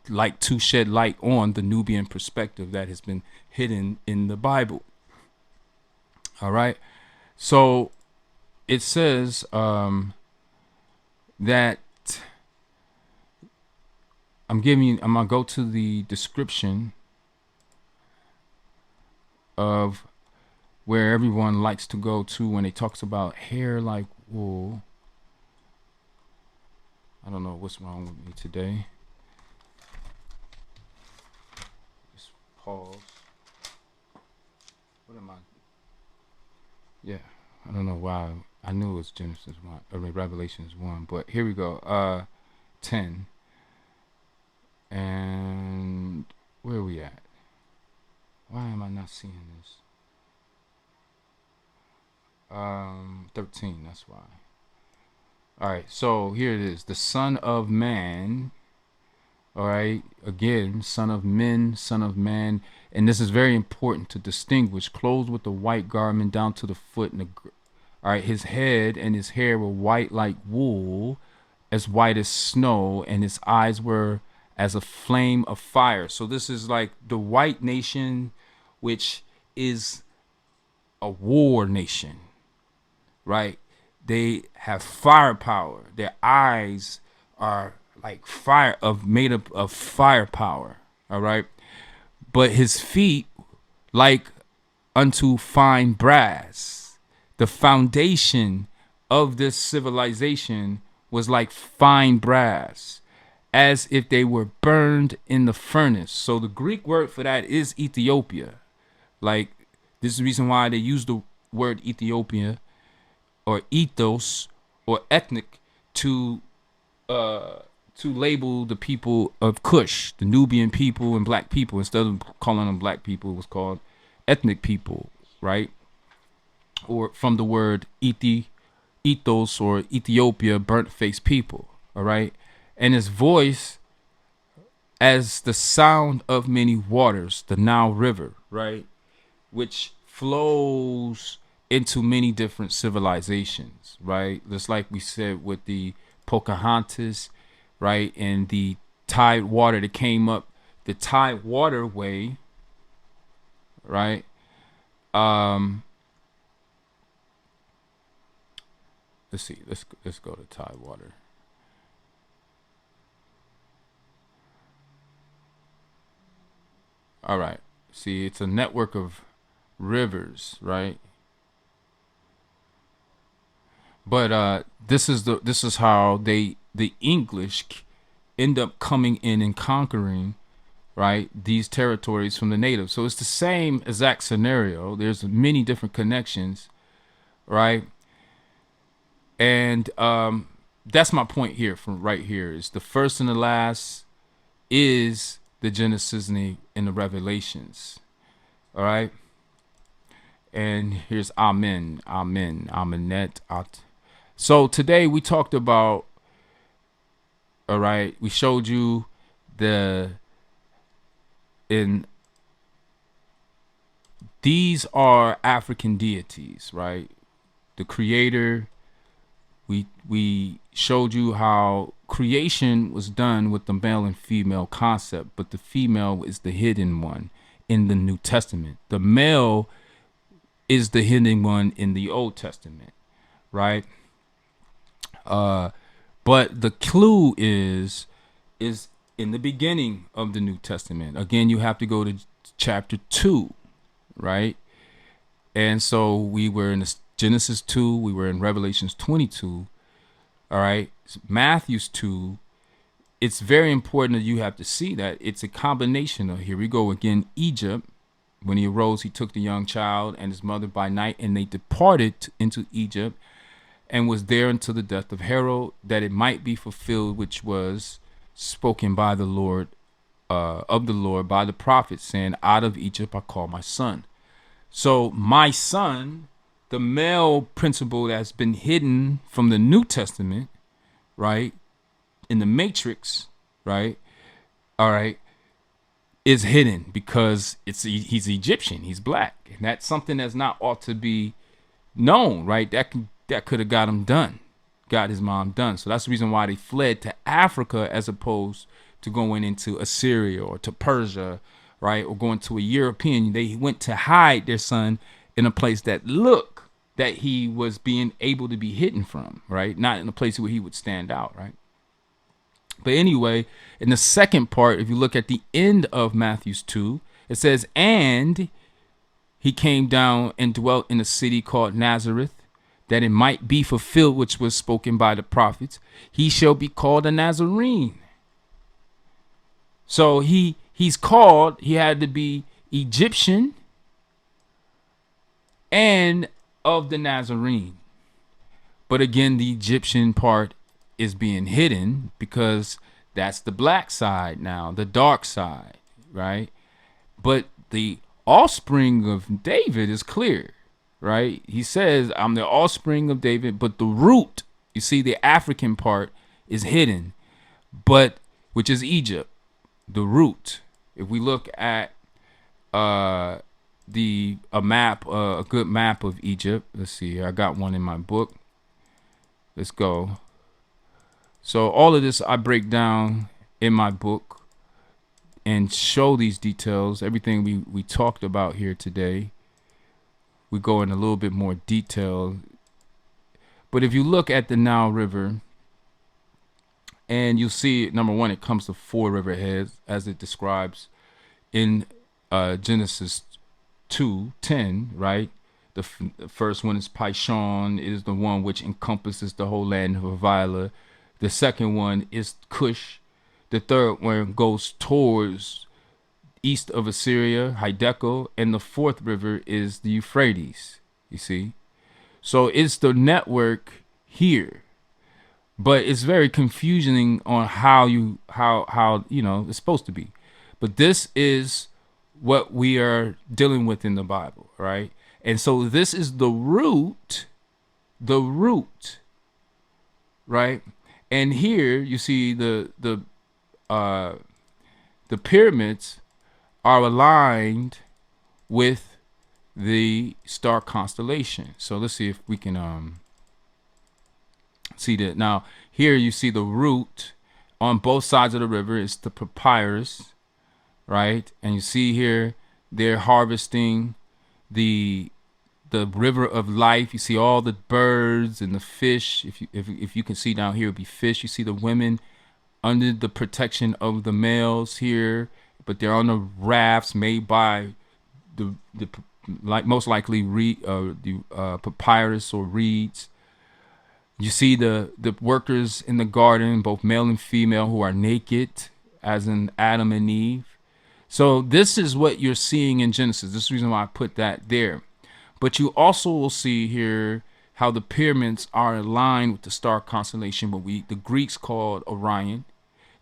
Speaker 1: light to, shed light on the Nubian perspective that has been hidden in the Bible. All right. So it says that I'm gonna go to the description of where everyone likes to go to when it talks about hair like wool. I don't know what's wrong with me today. Just pause. What am I? Yeah, I don't know why. I knew it was Genesis 1, or Revelations 1, but here we go. 10. And where are we at? Why am I not seeing this? 13, that's why. All right, so here it is. The Son of Man. All right, again, Son of Men, Son of Man. And this is very important to distinguish. Clothed with a white garment down to the foot. All right, his head and his hair were white like wool, as white as snow, and his eyes were as a flame of fire. So this is like the white nation, which is a war nation, right? They have firepower. Their eyes are like fire, made up of firepower. All right. But his feet like unto fine brass. The foundation of this civilization was like fine brass, as if they were burned in the furnace. So the Greek word for that is Ethiopia. Like, this is the reason why they use the word Ethiopia, or ethos, or ethnic, to label the people of Kush, the Nubian people and black people. Instead of calling them black people, it was called ethnic people, right? Or from the word ethos, or Ethiopia, burnt faced people. All right. And his voice as the sound of many waters, the Nile River, right? Which flows into many different civilizations, right? Just like we said with the Pocahontas, right? And the tide water that came up, the tide waterway, right? Let's see. Let's go to tide water. All right. See, it's a network of rivers, right? But this is how the English end up coming in and conquering, right, these territories from the natives. So it's the same exact scenario. There's many different connections, right? And that's my point here. From right here is the first and the last is the Genesis and the Revelations. All right. And here's Amen, Amen, Amenet. So today we talked about, all right, we showed you these are African deities, right? The creator. We showed you how creation was done with the male and female concept, but the female is the hidden one in the New Testament. The male is the hidden one in the Old Testament, right? But the clue is in the beginning of the New Testament. Again, you have to go to chapter 2, right? And so we were in Genesis 2, we were in Revelations 22, all right? Matthew's 2. It's very important that you have to see that it's a combination of, here we go again, Egypt. When he arose, he took the young child and his mother by night, and they departed into Egypt, and was there until the death of Herod, that it might be fulfilled which was spoken by the Lord of the Lord by the prophet, saying, out of Egypt I call my son. So my son, the male principle that's been hidden from the New Testament, right, in the matrix, right, all right, is hidden because he's Egyptian, he's black, and that's something that's not ought to be known, right? That could have got his mom done. So that's the reason why they fled to Africa as opposed to going into Assyria or to Persia, right, or going to a European. They went to hide their son in a place that he was being able to be hidden from, right? Not in a place where he would stand out, right? But anyway, in the second part, if you look at the end of Matthew's 2, it says, and he came down and dwelt in a city called Nazareth, that it might be fulfilled which was spoken by the prophets. He shall be called a Nazarene. So he had to be Egyptian and of the Nazarene. But again, the Egyptian part is being hidden because that's the black side now, the dark side, right? But the offspring of David is clear, right? He says, I'm the offspring of David, but the root, you see, the African part is hidden, but which is Egypt, the root. If we look at a good map of Egypt, let's see here, I got one in my book. Let's go. So all of this I break down in my book and show these details. Everything we talked about here today, we go in a little bit more detail. But if you look at the Nile River, and you'll see, number one, it comes to 4 riverheads as it describes in Genesis 2:10, right? The first one is Pishon, is the one which encompasses the whole land of Havilah. The second one is Cush. The third one goes towards east of Assyria, Hiddekel, and the fourth river is the Euphrates, you see. So it's the network here. But it's very confusing on how it's supposed to be. But this is what we are dealing with in the Bible, right? And so this is the root, right? And here you see the pyramids are aligned with the star constellation. So let's see if we can see that. Now here you see the root on both sides of the river is the papyrus, right? And you see here they're harvesting the river of life. You see all the birds and the fish. If you can see down here, it'll be fish. You see the women under the protection of the males here, but they're on the rafts made by the most likely papyrus or reeds. You see the workers in the garden, both male and female, who are naked, as in Adam and Eve. So this is what you're seeing in Genesis. This is the reason why I put that there. But you also will see here how the pyramids are aligned with the star constellation, what the Greeks called Orion.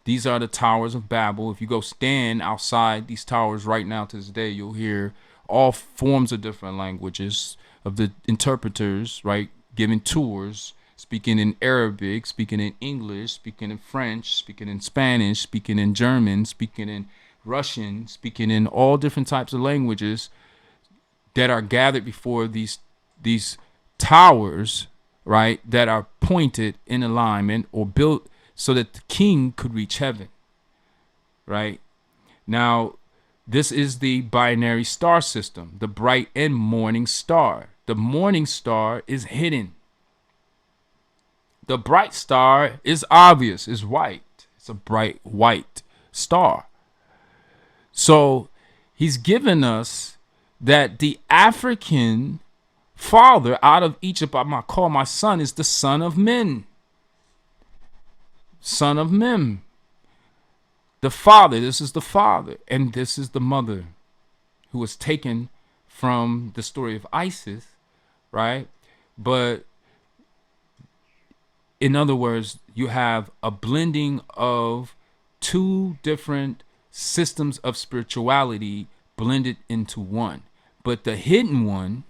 Speaker 1: These are the towers of Babel. If you go stand outside these towers right now to this day, you'll hear all forms of different languages of the interpreters, right, giving tours, speaking in Arabic, speaking in English, speaking in French, speaking in Spanish, speaking in German, speaking in Russian, speaking in all different types of languages that are gathered before these towers, right, that are pointed in alignment or built so that the king could reach heaven, right? Now, this is the binary star system, the bright and morning star. The morning star is hidden. The bright star is obvious, is white. It's a bright white star. So he's given us that the African father out of Egypt, I'm going to call my son, is the son of men. Son of Mem. The father, this is the father, and this is the mother who was taken from the story of Isis, right? But in other words, you have a blending of 2 different systems of spirituality blended into one. But the hidden one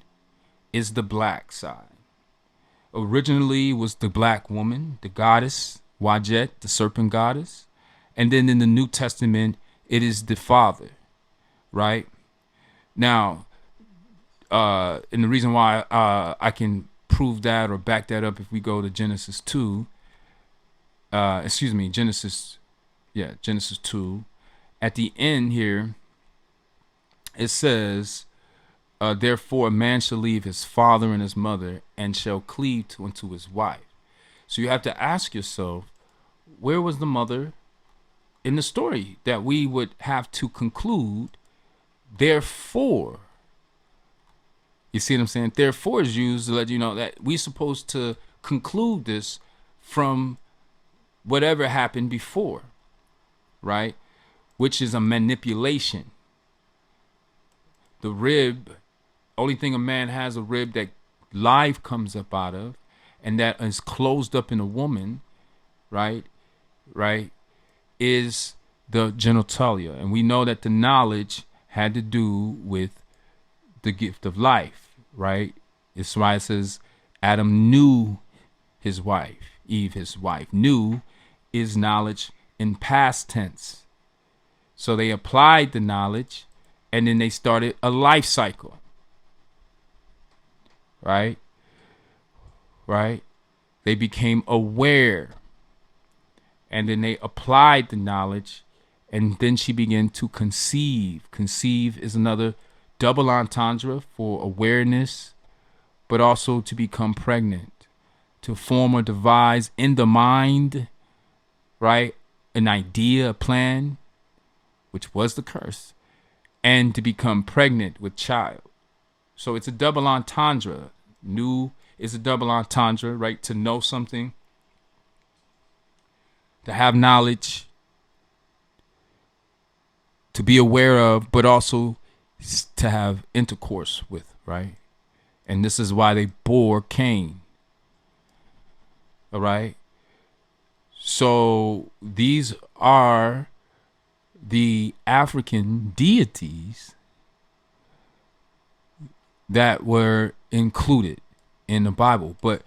Speaker 1: is the black side. Originally was the black woman, the goddess, Wajet, the serpent goddess. And then in the New Testament, it is the Father, right? Now, and the reason why I can prove that or back that up if we go to Genesis 2, Genesis 2. At the end here, it says, therefore a man shall leave his father and his mother and shall cleave unto his wife. So you have to ask yourself, where was the mother in the story that we would have to conclude, therefore? You see what I'm saying? Therefore is used to let you know that we're supposed to conclude this from whatever happened before, right? Which is a manipulation. The rib, only thing a man has a rib that life comes up out of, and that is closed up in a woman, right, is the genitalia. And we know that the knowledge had to do with the gift of life, right? It's why it says Adam knew his wife, Eve his wife. Knew is knowledge in past tense. So they applied the knowledge, and then they started a life cycle. Right? They became aware. And then they applied the knowledge, and then she began to conceive. Conceive is another double entendre for awareness, but also to become pregnant, to form or devise in the mind, right, an idea, a plan, which was the curse, and to become pregnant with child. So it's a double entendre. New is a double entendre, right? To know something, to have knowledge, to be aware of, but also to have intercourse with, right? And this is why they bore Cain. All right. So these are the African deities that were included in the Bible, but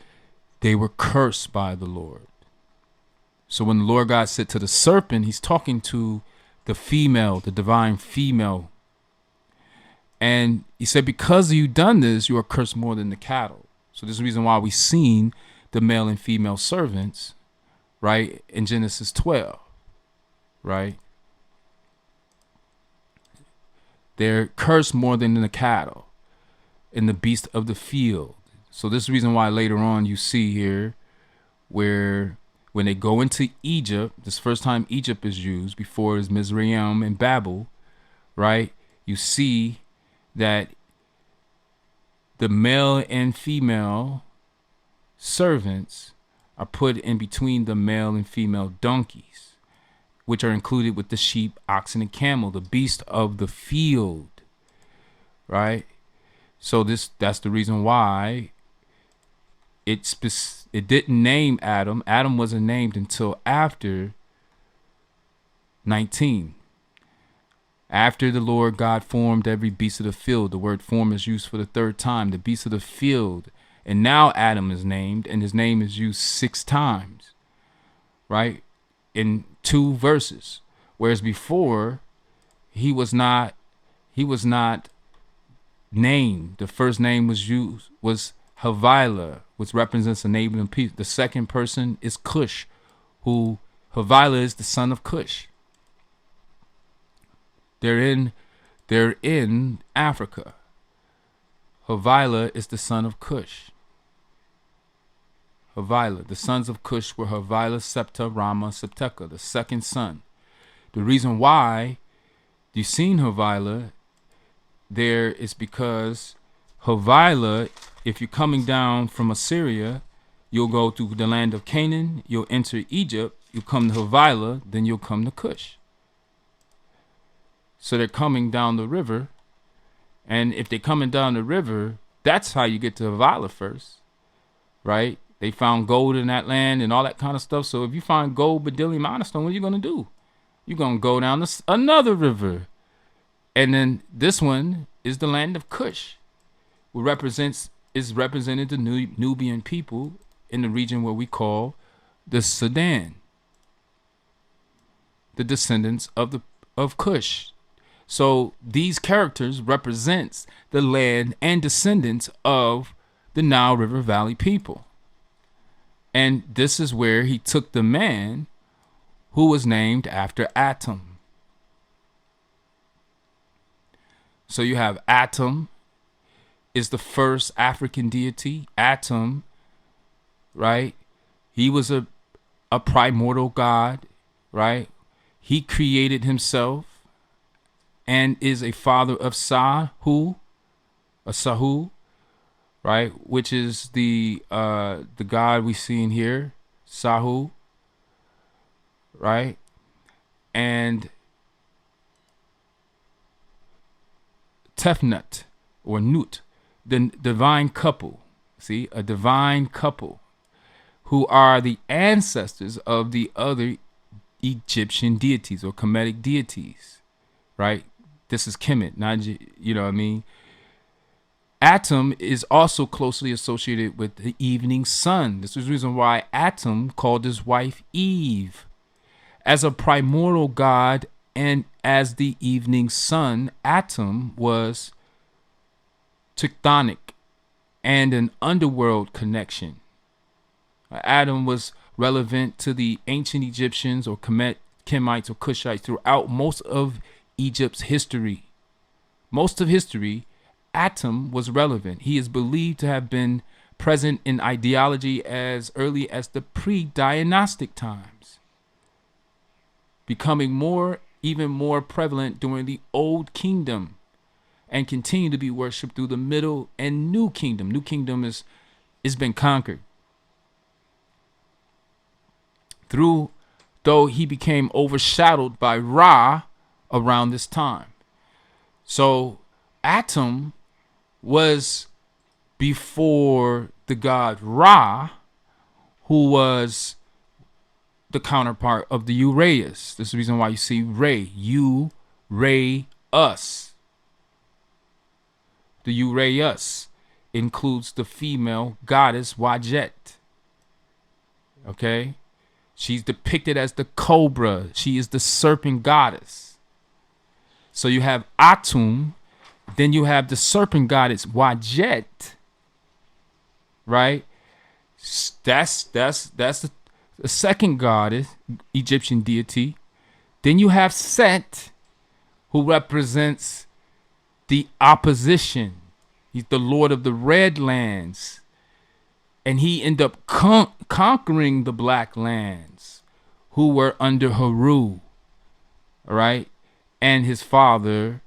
Speaker 1: they were cursed by the Lord. So when the Lord God said to the serpent, he's talking to the female, the divine female. And he said, because you done this, you are cursed more than the cattle. So this is the reason why we've seen the male and female servants, right, in Genesis 12, right? They're cursed more than the cattle and the beast of the field. So this is the reason why later on you see here where when they go into Egypt, this first time Egypt is used, before is Mizraim and Babel, right? You see that the male and female servants are put in between the male and female donkeys, which are included with the sheep, oxen, and camel, the beast of the field, right? So that's the reason why it didn't name Adam. Adam wasn't named until after 19. After the Lord God formed every beast of the field. The word form is used for the third time, the beast of the field. And now Adam is named, and his name is used 6 times, right? In 2 verses. Whereas before, he was not named. The first name was Havilah, which represents a neighboring people. The second person is Cush, who Havilah is the son of Cush. They're in Africa. Havilah is the son of Cush. Havilah, the sons of Cush were Havilah, Septa, Rama, Septeka, the second son. The reason why you've seen Havilah there is because Havilah, if you're coming down from Assyria, you'll go to the land of Canaan, you'll enter Egypt, you come to Havilah, then you'll come to Cush. So they're coming down the river, and if they're coming down the river, that's how you get to Havilah first, right? They found gold in that land and all that kind of stuff. So if you find gold, beryllium, ironstone, what are you going to do? You're going to go down another river. And then this one is the land of Cush, who is represented the Nubian people in the region where we call the Sudan, the descendants of Cush. So these characters represents the land and descendants of the Nile River Valley people. And this is where he took the man who was named after Atum. So you have Atum is the first African deity. Atum, right? He was a primordial god, right? He created himself and is a father of Sahu, right? Which is the god we see in here, Sahu, right? And Tefnut or Nut, the divine couple. See, a divine couple who are the ancestors of the other Egyptian deities or Kemetic deities, right? This is Kemet, not, you know what I mean? Atum is also closely associated with the evening sun. This is the reason why Atum called his wife Eve. As a primordial god and as the evening sun, Atum was tectonic and an underworld connection. Atum was relevant to the ancient Egyptians or Kemites or Cushites throughout most of Egypt's history. Most of history, Atum was relevant. He is believed to have been present in ideology as early as the pre-dynastic times, becoming even more prevalent during the Old Kingdom and continue to be worshipped through the Middle and New Kingdom. New Kingdom is been conquered. Though he became overshadowed by Ra around this time. So Atum was before the god Ra, who was the counterpart of the Uraeus. This is the reason why you see Ray, you, Ray, us. The Uraeus includes the female goddess Wajet. Okay? She's depicted as the cobra. She is the serpent goddess. So you have Atum, then you have the serpent goddess Wajet, right? That's the second goddess, Egyptian deity. Then you have Set, who represents the opposition. He's the lord of the red lands. And he ended up conquering the black lands who were under Haru, all right? And his father,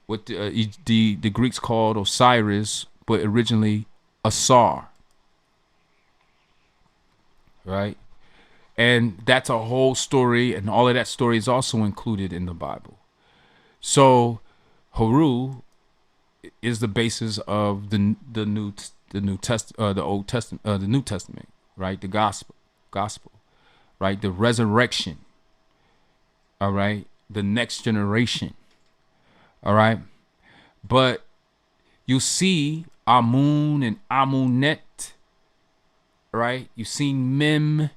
Speaker 1: what the Greeks called Osiris, but originally Asar, right? And that's a whole story, and all of that story is also included in the Bible. So Haru is the basis of the New Testament, the Old Testament, the New Testament, right? The gospel, right? The resurrection, all right? The next generation, all right? But you see Amun and Amunet, right? You see Mem,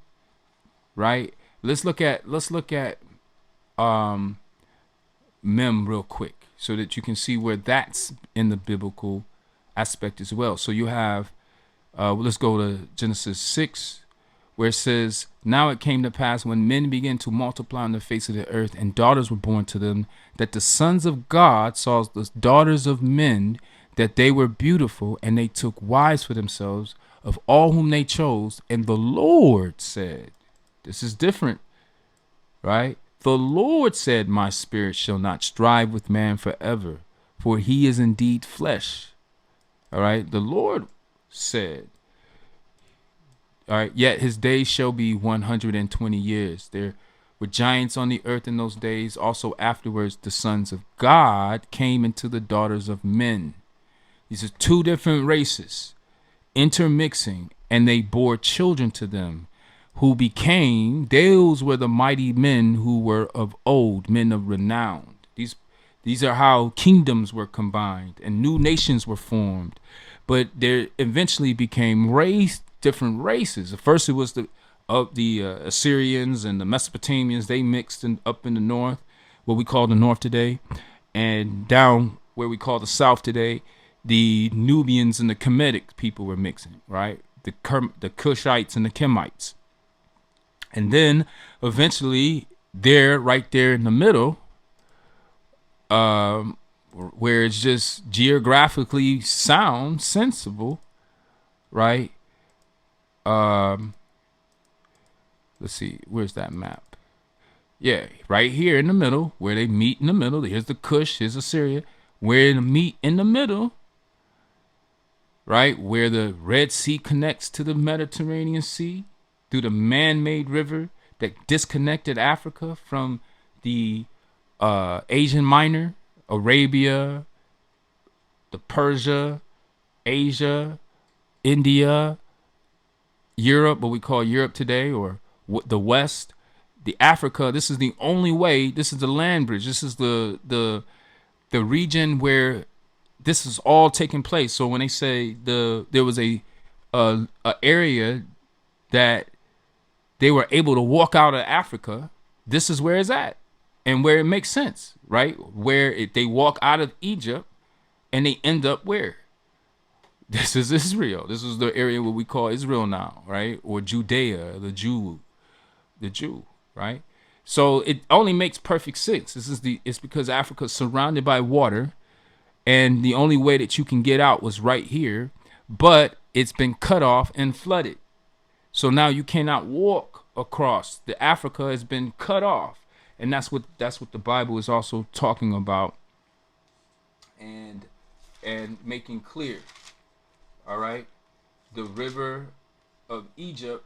Speaker 1: right? Let's look at Mem real quick so that you can see where that's in the biblical aspect as well. So you have, let's go to Genesis 6, where it says, "Now it came to pass when men began to multiply on the face of the earth, and daughters were born to them, that the sons of God saw the daughters of men, that they were beautiful, and they took wives for themselves of all whom they chose. And the Lord said," this is different, right? "The Lord said, my spirit shall not strive with man forever, for he is indeed flesh." All right, the Lord said, all right, "Yet his days shall be 120 years. There were giants on the earth in those days. Also afterwards, the sons of God came into the daughters of men." These are two different races intermixing, and they bore children to them, who became, those were the mighty men who were of old, men of renown. These are how kingdoms were combined and new nations were formed. But there eventually became different races. First, it was the Assyrians and the Mesopotamians. They mixed up in the north, what we call the north today, and down where we call the south today, the Nubians and the Kemetic people were mixing, right? The Cushites and the Kemites. And then eventually, right there in the middle, where it's just geographically sound, sensible, right? Let's see, where's that map? Yeah, right here in the middle, where they meet in the middle. Here's the Cush, here's Assyria. Where they meet in the middle, right? Where the Red Sea connects to the Mediterranean Sea through the man-made river that disconnected Africa from the Asian Minor, Arabia, the Persia, Asia, India, Europe, what we call Europe today, or the West, the Africa. This is the only way. This is the land bridge. This is the region where this is all taking place. So when they say there was a area that they were able to walk out of Africa, this is where it's at. And where it makes sense, right? Where they walk out of Egypt and they end up where? This is Israel. This is the area what we call Israel now, right? Or Judea, the Jew, right? So it only makes perfect sense. It's because Africa is surrounded by water, and the only way that you can get out was right here, but it's been cut off and flooded. So now you cannot walk across. The Africa has been cut off. And that's what the Bible is also talking about and making clear. All right? The river of Egypt,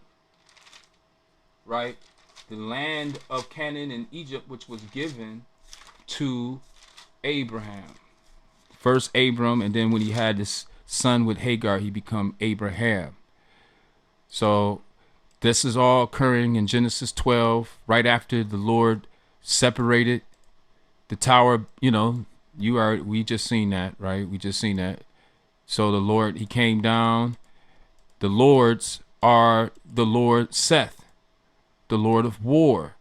Speaker 1: right? The land of Canaan and Egypt, which was given to Abraham. First Abram, and then when he had this son with Hagar, he became Abraham. So this is all occurring in Genesis 12, right after the Lord separated the tower. We just seen that, right? We just seen that. So the Lord, he came down. The Lords are the Lord Seth, the Lord of war.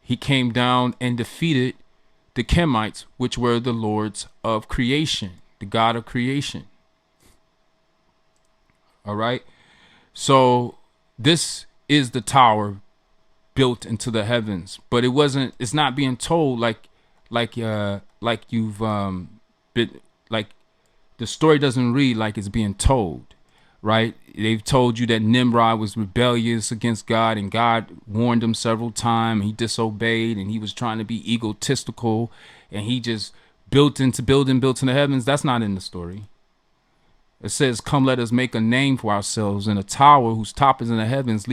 Speaker 1: He came down and defeated the Kemites, which were the lords of creation, the God of creation. All right. So this is the tower built into the heavens, but it's not being told like you've been, like the story doesn't read like it's being told, right? They've told you that Nimrod was rebellious against God, and God warned him several times. He disobeyed, and he was trying to be egotistical, and he just built into the heavens. That's not in the story. It says, "Come, let us make a name for ourselves in a tower whose top is in the heavens,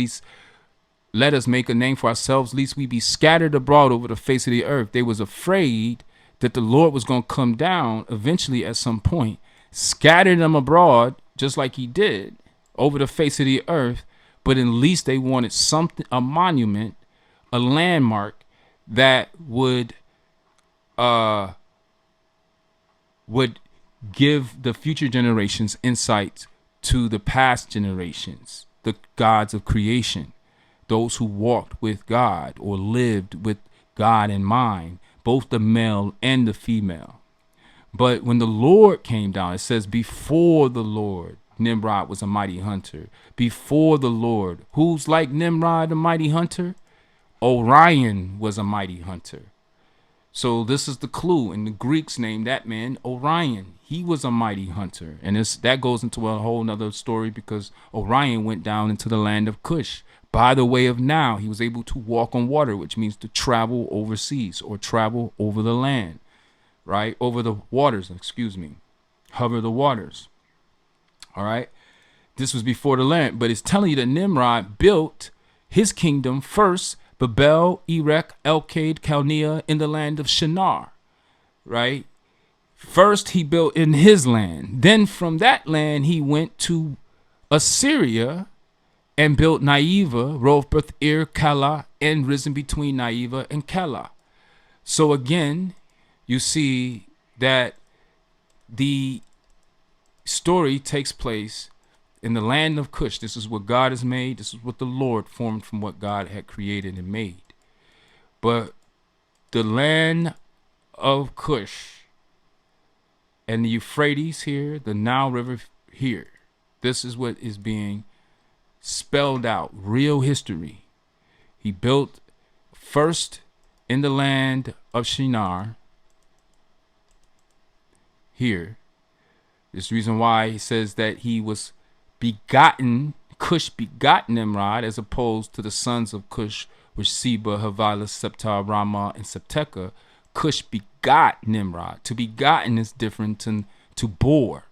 Speaker 1: let us make a name for ourselves, lest we be scattered abroad over the face of the earth." They was afraid that the Lord was going to come down eventually at some point, scatter them abroad, just like he did over the face of the earth. But at least they wanted something, a monument, a landmark that would give the future generations insight to the past generations, the gods of creation, those who walked with God or lived with God in mind, both the male and the female. But when the Lord came down, it says, before the Lord, Nimrod was a mighty hunter. Before the Lord, who's like Nimrod, a mighty hunter? Orion was a mighty hunter. So this is the clue. And the Greeks named that man Orion. He was a mighty hunter. And that goes into a whole nother story, because Orion went down into the land of Cush. By the way of now, he was able to walk on water, which means to travel overseas or travel over the land, right? Over the waters, hover the waters. All right. This was before the land, but it's telling you that Nimrod built his kingdom first, Babel, Erech, Elkade, Chaldea, in the land of Shinar, right? First, he built in his land. Then from that land, he went to Assyria and built Naivah, Rothbeth Ir Kala, and risen between Naivah and Kala. So again, you see that the story takes place in the land of Cush. This is what God has made. This is what the Lord formed from what God had created and made. But the land of Cush and the Euphrates here, the Nile River here, this is what is being spelled out. Real history. He built first in the land of Shinar here. This reason why he says that he was begotten, Cush begotten Nimrod, as opposed to the sons of Cush, which Seba, Havilah, Septar, Ramah, and Septeka. Cush begot Nimrod. To begotten is different to bore.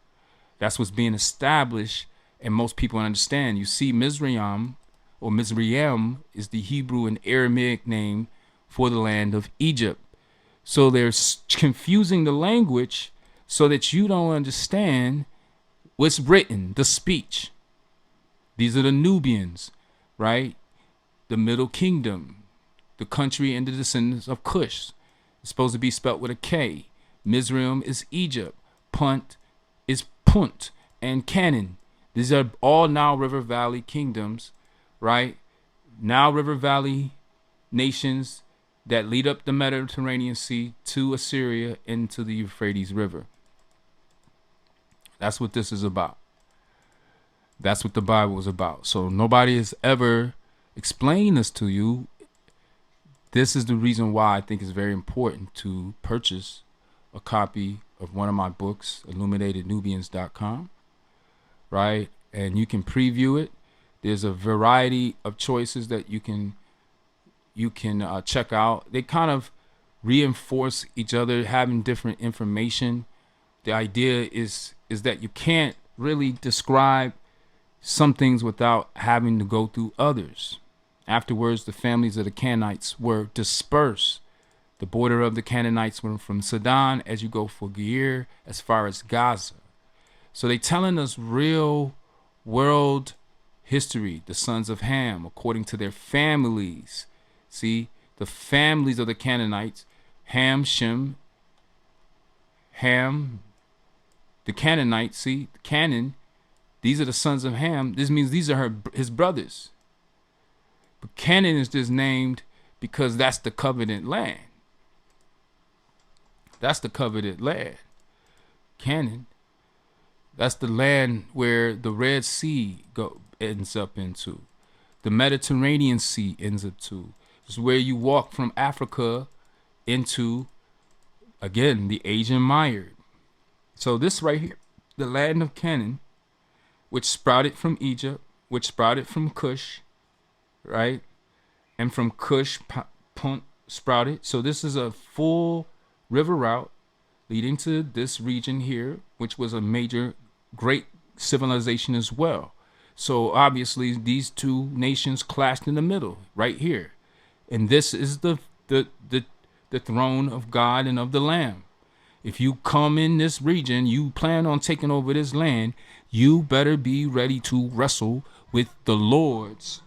Speaker 1: That's what's being established, and most people understand. You see, Mizraim, or Mizraim, is the Hebrew and Aramaic name for the land of Egypt. So they're confusing the language so that you don't understand what's written, the speech. These are the Nubians, right? The Middle Kingdom, the country and the descendants of Cush. It's supposed to be spelt with a K. Mizraim is Egypt. Punt is Punt. And Canaan. These are all Nile River Valley kingdoms, right? Nile River Valley nations that lead up the Mediterranean Sea to Assyria into the Euphrates River. That's what this is about. That's what the Bible is about. So nobody has ever explained this to you. This is the reason why I think it's very important to purchase a copy of one of my books, illuminatednubians.com, right? And you can preview it. There's a variety of choices that you can check out. They kind of reinforce each other, having different information. The idea is that you can't really describe some things without having to go through others. Afterwards, the families of the Canaanites were dispersed. The border of the Canaanites went from Sidon as you go for Geir as far as Gaza. So they telling us real world history, the sons of Ham, according to their families. See, the families of the Canaanites, Ham, Shem, Ham, the Canaanites, see, Canaan, these are the sons of Ham. This means these are his brothers. But Canaan is just named because that's the covenant land. That's the covenant land. Canaan. That's the land where the Red Sea ends up into. The Mediterranean Sea ends up to. It's where you walk from Africa into, again, the Asian Mired. So this right here, the land of Canaan, which sprouted from Egypt, which sprouted from Cush, right? And from Cush, Punt sprouted. So this is a full river route leading to this region here, which was a major, great civilization as well. So obviously these two nations clashed in the middle, right here. And this is the throne of God and of the Lamb. If you come in this region, you plan on taking over this land, you better be ready to wrestle with the Lord's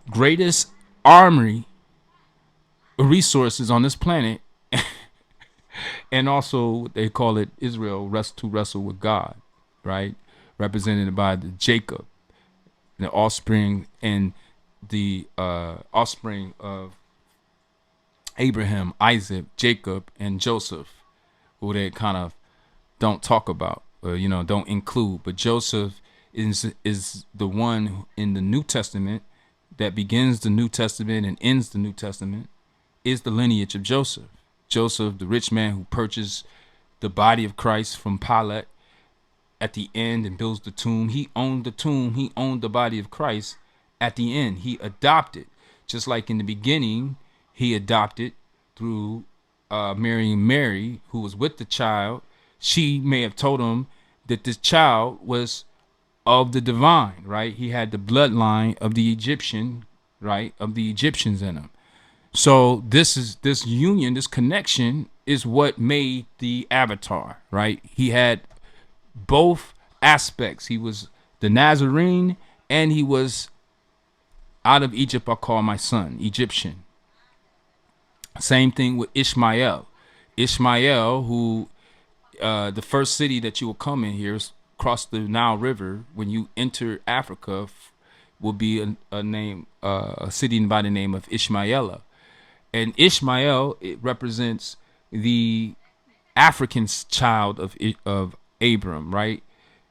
Speaker 1: greatest armory resources on this planet. And also they call it Israel, to wrestle with God, right? Represented by the Jacob, the offspring and the offspring of Abraham, Isaac, Jacob, and Joseph, who they kind of don't talk about, don't include. But Joseph is the one in the New Testament that begins the New Testament and ends the New Testament, is the lineage of Joseph. Joseph, the rich man who purchased the body of Christ from Pilate at the end and builds the tomb. He owned the tomb. He owned the body of Christ at the end. He adopted, just like in the beginning, he adopted through marrying Mary, who was with the child. She may have told him that this child was of the divine, right? He had the bloodline of the Egyptian, right? Of the Egyptians in him. So this union, this connection is what made the avatar, right? He had both aspects. He was the Nazarene and he was Out of Egypt I call my son, Egyptian. Same thing with Ishmael. Ishmael, who the first city that you will come in here is across the Nile River. When you enter Africa, will be a name, a city by the name of Ishmaela. And Ishmael, it represents the African child of Abram, right?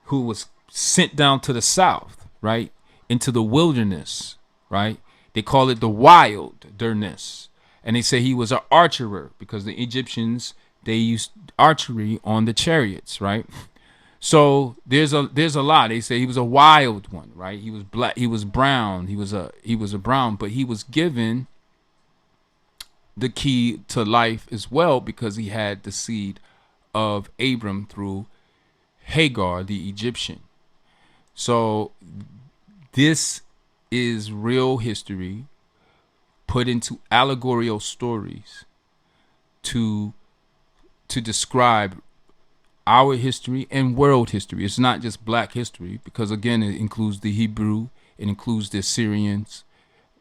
Speaker 1: Who was sent down to the south, right? Into the wilderness, right? They call it the wilderness. And they say he was an archer because the Egyptians, they used archery on the chariots, right? So there's a lot. They say he was a wild one, right? He was black, he was brown, he was a brown, but he was given the key to life as well because he had the seed of Abram through Hagar, the Egyptian. So this is real history put into allegorical stories to describe our history and world history. It's not just black history because again it includes the Hebrew, it includes the Assyrians,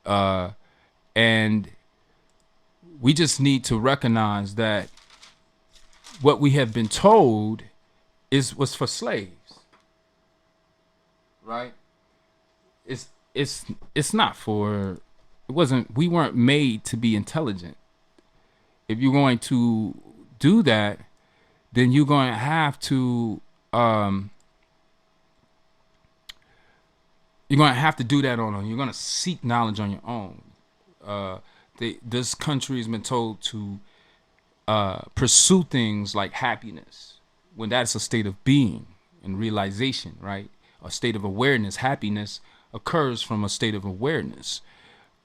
Speaker 1: and we just need to recognize that what we have been told was for slaves, right? It's it's not for. It wasn't. We weren't made to be intelligent. If you're going to do that, then you're going to have to. You're going to have to do that on. You're going to seek knowledge on your own. This country has been told to pursue things like happiness when that's a state of being and realization, right? A state of awareness. Happiness occurs from a state of awareness.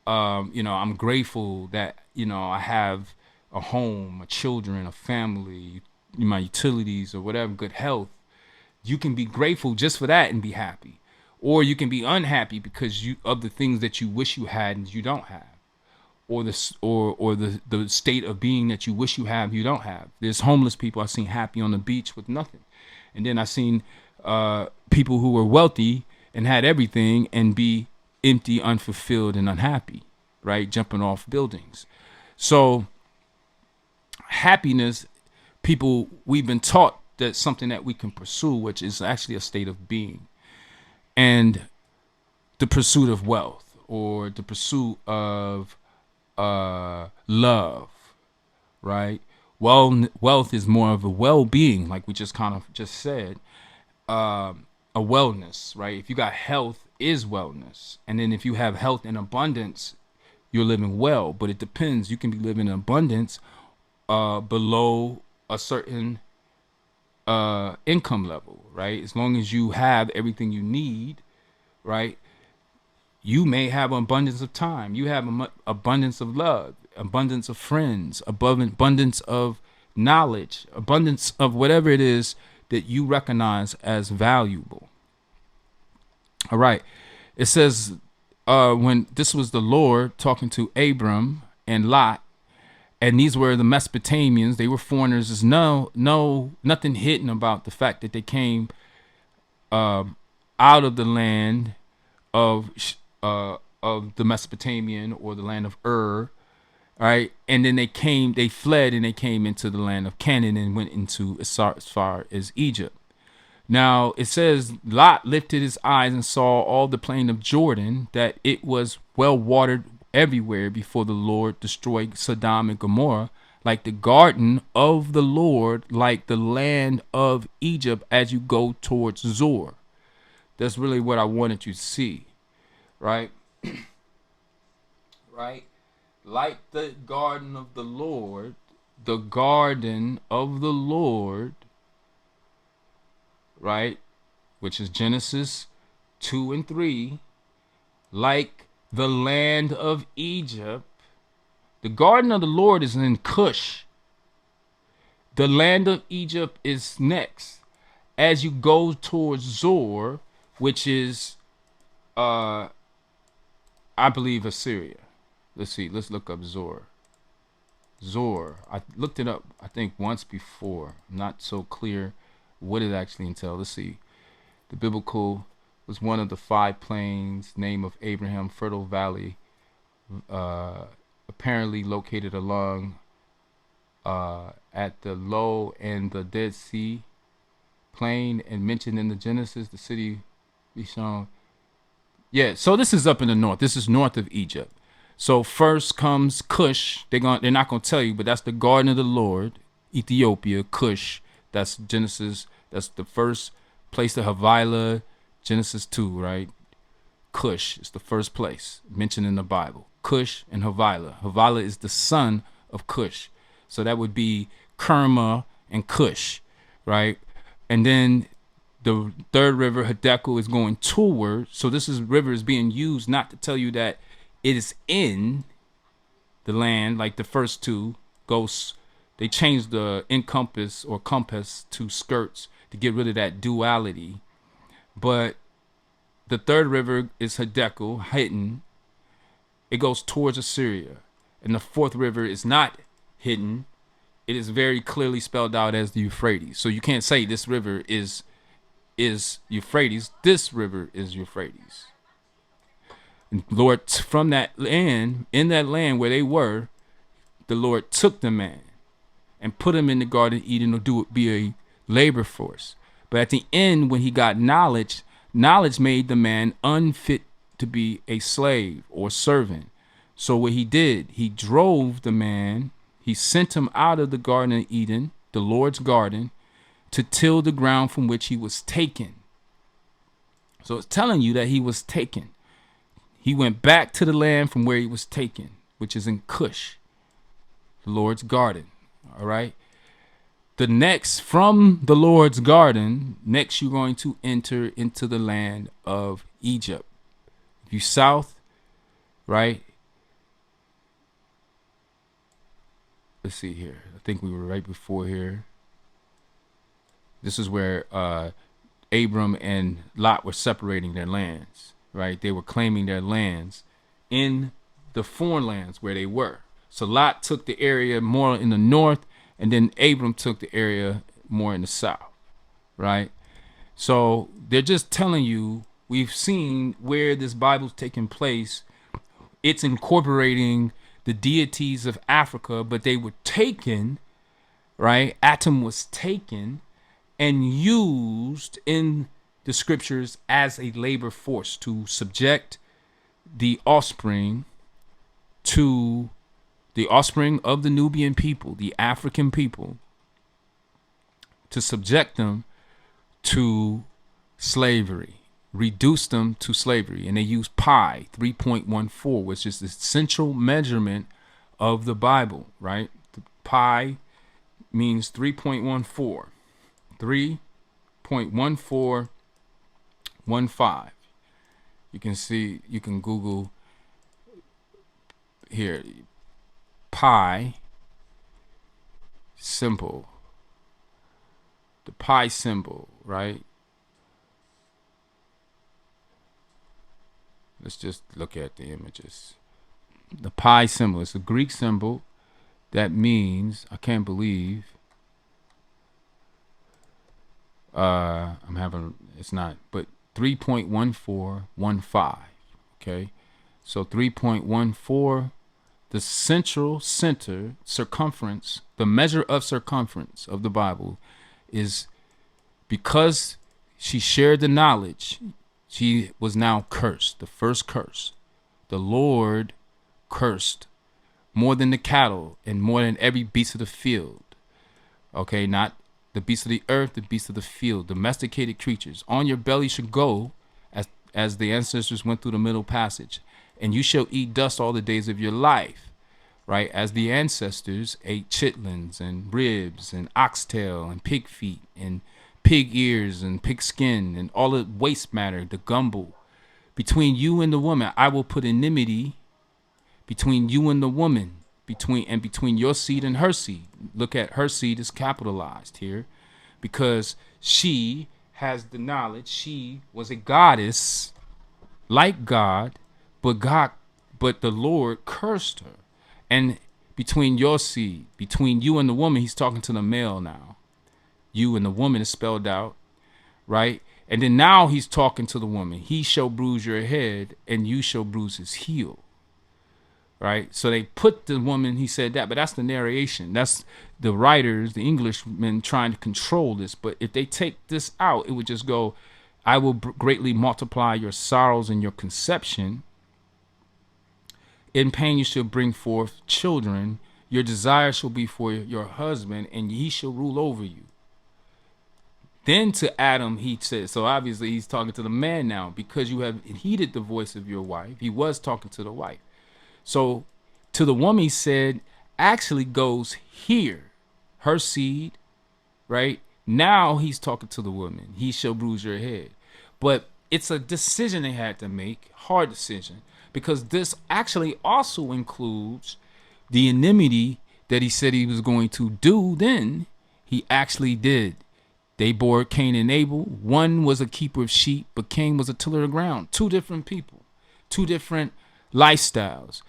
Speaker 1: I'm grateful that I have a home, a children, a family, my utilities or whatever, good health. You can be grateful just for that and be happy, or you can be unhappy because of the things that you wish you had and you don't have, or the state of being that you wish you don't have. There's homeless people I've seen happy on the beach with nothing, and then I've seen people who were wealthy and had everything and be empty, unfulfilled, and unhappy, right? Jumping off buildings. So happiness, we've been taught that's something that we can pursue, which is actually a state of being. And the pursuit of wealth or the pursuit of love, right? Wealth is more of a well-being, like we just kind of just said, a wellness, right? If you got health, is wellness, and then if you have health in abundance, you're living well. But it depends. You can be living in abundance below a certain income level, right? As long as you have everything you need, right? You may have an abundance of time. You have an abundance of love, abundance of friends, abundance of knowledge, abundance of whatever it is that you recognize as valuable. All right. It says when this was the Lord talking to Abram and Lot, and these were the Mesopotamians. They were foreigners. There's nothing hidden about the fact that they came out of the land of the Mesopotamian or the land of Ur, right? And then they fled and they came into the land of Canaan and went into as far as Egypt. Now it says Lot lifted his eyes and saw all the plain of Jordan, that it was well watered everywhere before the Lord destroyed Sodom and Gomorrah, like the garden of the Lord, like the land of Egypt as you go towards Zoar. That's really what I wanted you to see, right? Right? Like the garden of the Lord, right? Which is Genesis 2 and 3, like the land of Egypt. The garden of the Lord is in Cush. The land of Egypt is next. As you go towards Zoar, which is, I believe, Assyria. Let's see. Let's look up Zoar. Zoar. I looked it up, I think, once before. I'm not so clear what it actually entails. Let's see. The biblical was one of the five plains, name of Abraham, fertile valley, uh, apparently located along at the low and the Dead Sea plain, and mentioned in the Genesis. The city be shown. Yeah, so this is up in the north. This is north of Egypt. So first comes Cush. They're not gonna tell you, but that's the garden of the Lord, Ethiopia, Cush. That's Genesis. That's the first place to Havilah, Genesis 2, right? Cush is the first place mentioned in the Bible. Cush and Havilah. Havilah is the son of Cush. So that would be Kerma and Cush, right? And then the third river, Hiddekel, is going toward. So this river is being used not to tell you that it is in the land like the first two. They changed the encompass or compass to skirts to get rid of that duality. But the third river is Hiddekel, hidden. It goes towards Assyria. And the fourth river is not hidden. It is very clearly spelled out as the Euphrates. So you can't say this river is Euphrates. This river is Euphrates. And Lord, from that land, in that land where they were, the Lord took the man and put him in the Garden of Eden to be a labor force. But at the end, when he got knowledge made the man unfit to be a slave or servant. So what he did, he drove the man, he sent him out of the Garden of Eden, the Lord's garden, to till the ground from which he was taken. So it's telling you that he was taken. He went back to the land from where he was taken, which is in Cush, the Lord's garden. All right. From the Lord's garden, next you're going to enter into the land of Egypt. If you south, right? Let's see here. I think we were right before here. This is where Abram and Lot were separating their lands, right? They were claiming their lands in the foreign lands where they were. So Lot took the area more in the north, and then Abram took the area more in the south, right? So they're just telling you, we've seen where this Bible's taking place. It's incorporating the deities of Africa, but they were taken, right? Atum was taken and used in the scriptures as a labor force to subject the offspring of the Nubian people, the African people, to subject them to slavery, reduce them to slavery. And they use pi 3.14, which is the central measurement of the Bible, right? The pi means 3.14. 3.1415. You can Google here, pi symbol, the pi symbol, right? Let's just look at the images. The pi symbol is a Greek symbol that means, I can't believe, it's not, but 3.1415. Okay. So 3.14, the circumference, the measure of circumference of the Bible is, because she shared the knowledge, she was now cursed, the first curse. The Lord cursed more than the cattle and more than every beast of the field. Okay, not the beasts of the earth, the beasts of the field, domesticated creatures. On your belly should go, as the ancestors went through the middle passage, and you shall eat dust all the days of your life, right? As the ancestors ate chitlins and ribs and oxtail and pig feet and pig ears and pig skin and all the waste matter, the gumbo. Between you and the woman, I will put enmity between you and the woman, between your seed and her seed. Look at her seed is capitalized here because she has the knowledge. She was a goddess like God, but the Lord cursed her. And between your seed, between you and the woman, he's talking to the male now. You and the woman is spelled out, right? And then now he's talking to the woman. He shall bruise your head and you shall bruise his heel. Right? So they put the woman, he said that, but that's the narration. That's the writers, the Englishmen trying to control this. But if they take this out, it would just go, I will greatly multiply your sorrows and your conception. In pain you shall bring forth children. Your desire shall be for your husband, and he shall rule over you. Then to Adam he said, so obviously he's talking to the man now, because you have heeded the voice of your wife. He was talking to the wife. So to the woman he said, actually goes here, her seed, right? Now he's talking to the woman. He shall bruise your head. But it's a decision they had to make, hard decision, because this actually also includes the enmity that he said he was going to do. Then he actually did. They bore Cain and Abel. One was a keeper of sheep, but Cain was a tiller of ground. Two different people, two different lifestyles.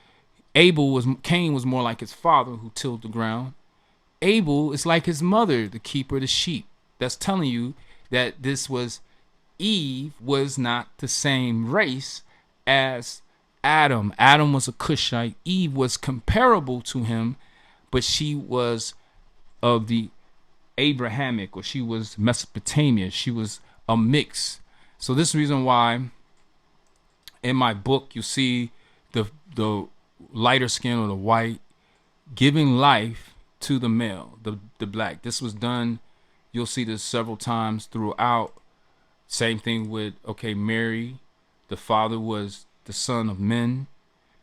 Speaker 1: Cain was more like his father who tilled the ground. Abel is like his mother, the keeper of the sheep. That's telling you that Eve was not the same race as Adam. Adam was a Cushite. Eve was comparable to him, but she was of the Abrahamic, or she was Mesopotamia. She was a mix. So this is the reason why in my book you see the lighter skin or the white giving life to the male, the black. This was done, you'll see this several times throughout. Same thing with, Mary, the father was the son of men.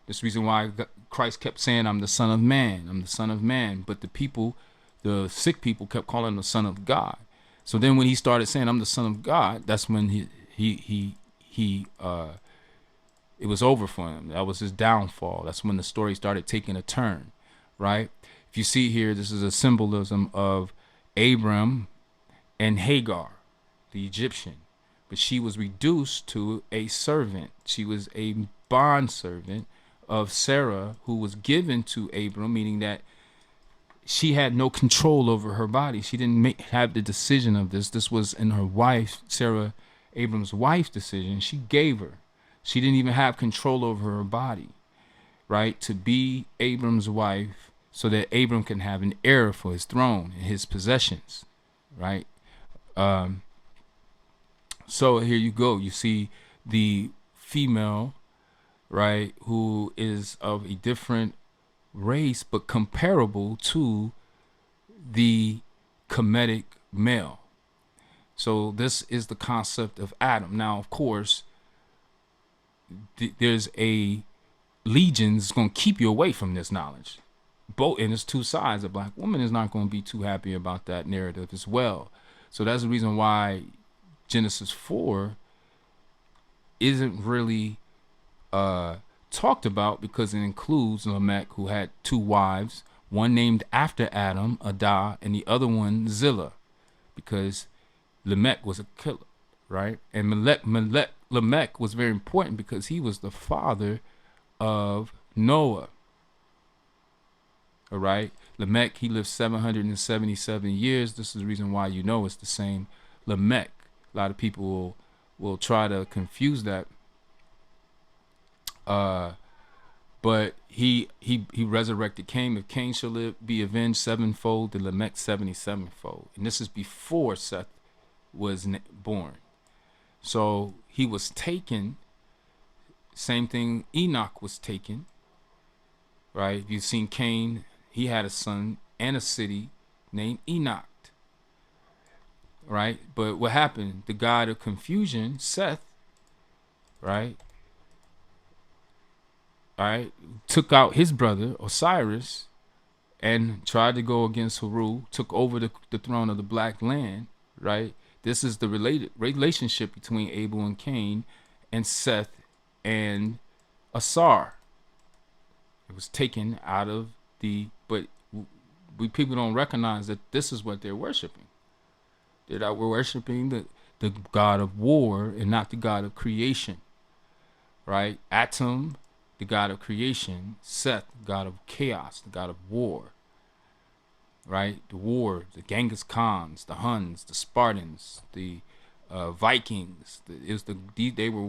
Speaker 1: This reason why Christ kept saying, I'm the son of man, I'm the son of man. But the people, the sick people, kept calling him the son of God. So then when he started saying, I'm the son of God, that's when it was over for him. That was his downfall. That's when the story started taking a turn, right? If you see here, this is a symbolism of Abram and Hagar, the Egyptian. But she was reduced to a servant. She was a bond servant of Sarah, who was given to Abram, meaning that she had no control over her body. She didn't have the decision of this. This was in her wife, Sarah, Abram's wife's decision. She gave her. She didn't even have control over her body, right? To be Abram's wife so that Abram can have an heir for his throne and his possessions, right? So here you go. You see the female, right, who is of a different race but comparable to the Kemetic male. So this is the concept of Adam. Now, of course, there's a legion that's going to keep you away from this knowledge. Both, and it's two sides. A black woman is not going to be too happy about that narrative as well. So that's the reason why Genesis 4 isn't really talked about, because it includes Lamech, who had two wives, one named after Adam, Adah, and the other one Zillah, because Lamech was a killer, right? And Lamech was very important because he was the father of Noah. All right, Lamech, he lived 777 years. This is the reason why it's the same Lamech. A lot of people will try to confuse that. But he resurrected Cain. If Cain shall be avenged sevenfold, then Lamech 77fold. And this is before Seth was born. So he was taken. Same thing, Enoch was taken. Right? You've seen Cain, he had a son and a city named Enoch. Right? But what happened? The god of confusion, Seth, right, took out his brother Osiris and tried to go against Heru, took over the throne of the black land, right? This is the relationship between Abel and Cain and Seth and Asar. It was taken out of but people don't recognize that this is what they're worshiping. That we're worshiping the God of war and not the God of creation, right? Atum, the God of creation. Seth, God of chaos, the God of war, right? The war, the Genghis Khans, the Huns, the Spartans, the Vikings. It was they were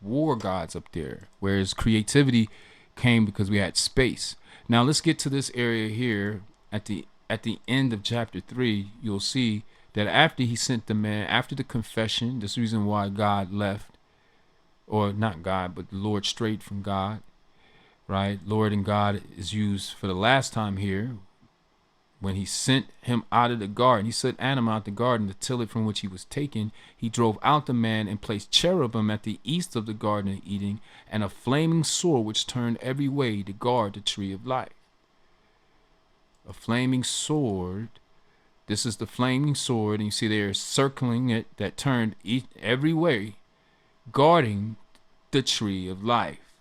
Speaker 1: war gods up there. Whereas creativity came because we had space. Now let's get to this area here at the end of chapter 3. You'll see that after he sent the man, after the confession, this is the reason why God left, or not God, but the Lord strayed from God, right? Lord and God is used for the last time here when he sent him out of the garden. He sent Adam out the garden to till it from which he was taken. He drove out the man and placed cherubim at the east of the garden of Eden, and a flaming sword which turned every way to guard the tree of life. A flaming sword. This is the flaming sword, and you see they're circling it that turned every way, guarding the tree of life,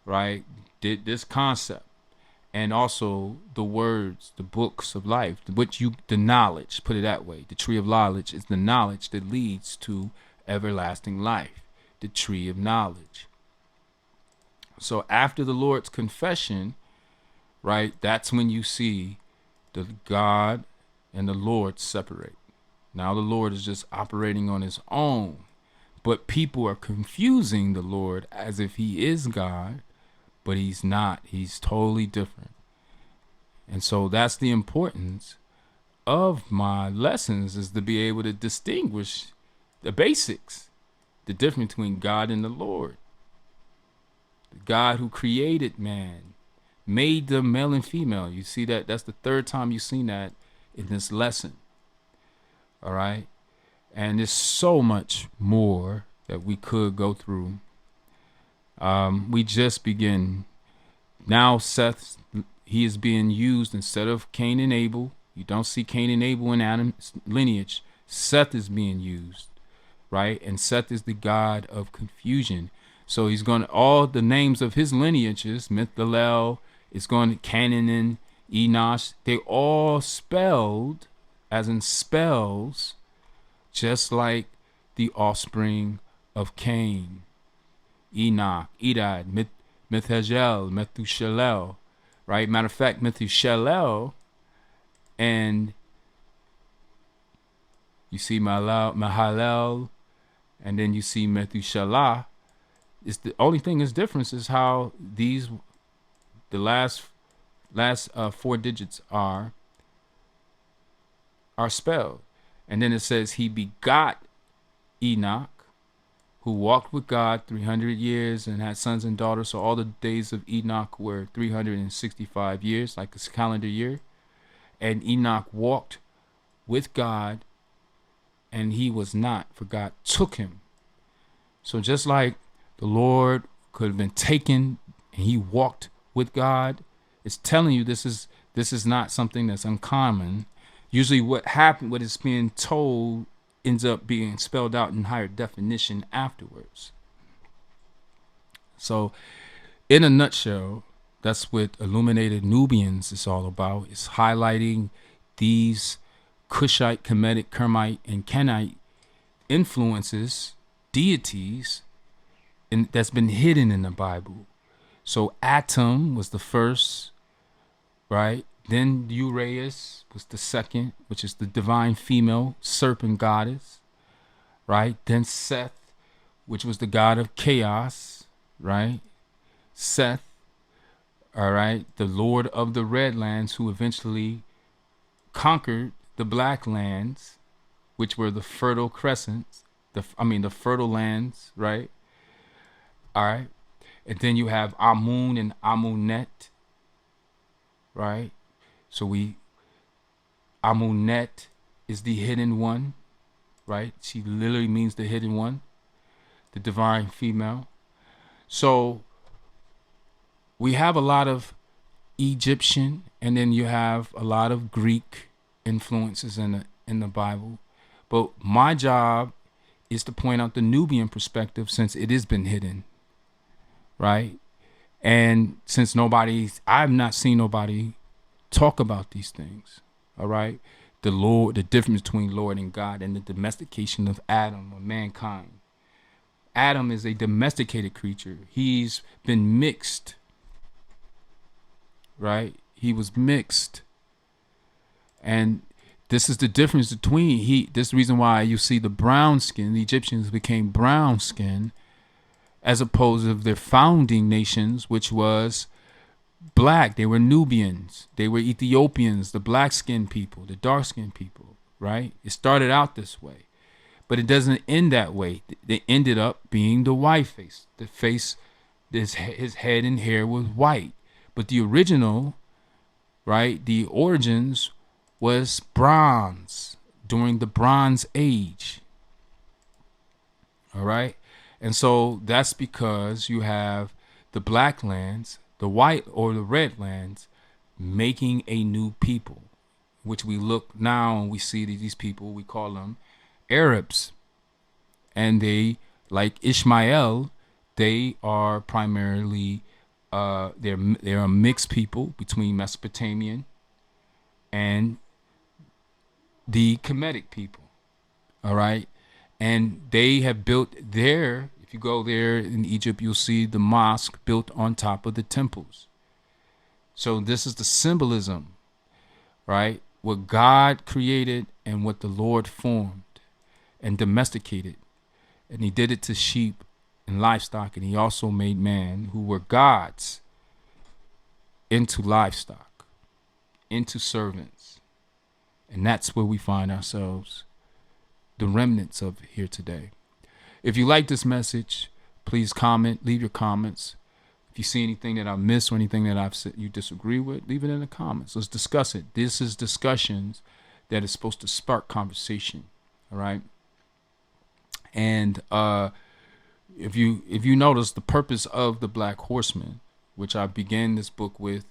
Speaker 1: right? Did this concept, and also the words, the books of life, the knowledge, put it that way. The tree of knowledge is the knowledge that leads to everlasting life, the tree of knowledge. So after the Lord's confession, right, that's when you see the God and the Lord separate. Now the Lord is just operating on his own, but people are confusing the Lord as if he is God, but he's not. He's totally different. And so that's the importance of my lessons, is to be able to distinguish the basics, the difference between God and the Lord. The God who created man, made them male and female. You see that? That's the third time you've seen that in this lesson. All right? And there's so much more that we could go through. We just begin. Now Seth, he is being used instead of Cain and Abel. You don't see Cain and Abel in Adam's lineage. Seth is being used, right? And Seth is the god of confusion. So he's going to, all the names of his lineages, Methuselah, it's going to Canaan, Enosh, they all spelled as in spells, just like the offspring of Cain. Enoch, Edad, Methuselah, right? Matter of fact, Methuselah, and you see Mahalel, and then you see Methuselah. It's the only thing is difference is how the last 4 digits are spelled. And then it says he begot Enoch, who walked with God 300 years and had sons and daughters. So all the days of Enoch were 365 years, like a calendar year. And Enoch walked with God, and he was not, for God took him. So just like the Lord could have been taken and he walked with God, it's telling you this is not something that's uncommon. Usually what is being told ends up being spelled out in higher definition afterwards. So in a nutshell, that's what Illuminated Nubians is all about. It's highlighting these Cushite, Kemetic, Kermite, and Kenite influences, deities, that's been hidden in the Bible. So Atum was the first, right? Then Uraeus was the second, which is the divine female serpent goddess, right? Then Seth, which was the god of chaos, right? Seth, all right, the lord of the red lands, who eventually conquered the black lands, which were the fertile crescents, the fertile lands, right? All right. And then you have Amun and Amunet, right? So Amunet is the hidden one, right? She literally means the hidden one, the divine female. So we have a lot of Egyptian, and then you have a lot of Greek influences in the Bible. But my job is to point out the Nubian perspective, since it has been hidden, right? And since I've not seen nobody talk about these things, all right? The difference between Lord and God, and the domestication of Adam, or mankind. Adam is a domesticated creature. He's been mixed, right? He was mixed. And This is the difference between this is the reason why you see the brown skin, the Egyptians became brown skin as opposed to their founding nations, which was black. They were Nubians, they were Ethiopians, the black skinned people, the dark skinned people, right? It started out this way, but it doesn't end that way. They ended up being the white face. The face, his head and hair was white, but the original, right, the origins was bronze during the Bronze Age. All right. And so that's because you have the black lands, the white or the red lands, making a new people, which we look now and we see these people, we call them Arabs. And they, like Ishmael, they are primarily they're a mixed people between Mesopotamian and the Kemetic people. All right. And they have built there, if you go there in Egypt, you'll see the mosque built on top of the temples. So this is the symbolism, right? What God created and what the Lord formed and domesticated. And he did it to sheep and livestock. And he also made man, who were gods, into livestock, into servants. And that's where we find ourselves, the remnants of here today. If you like this message, please comment, leave your comments. If you see anything that I missed or anything that I've said you disagree with, leave it in the comments. Let's discuss it. This is discussions that is supposed to spark conversation. All right. And if you notice the purpose of the Black Horseman, which I began this book with,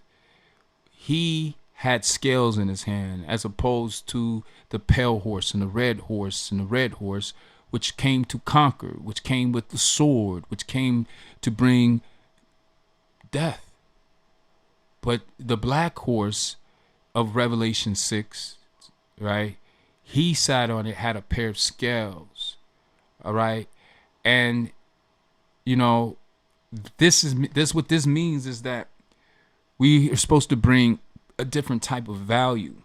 Speaker 1: he had scales in his hand, as opposed to the pale horse and the red horse and the red horse, which came to conquer, which came with the sword, which came to bring death. But the black horse of Revelation 6, right? He sat on it, had a pair of scales, all right? And, you know, this what this means is that we are supposed to bring a different type of value.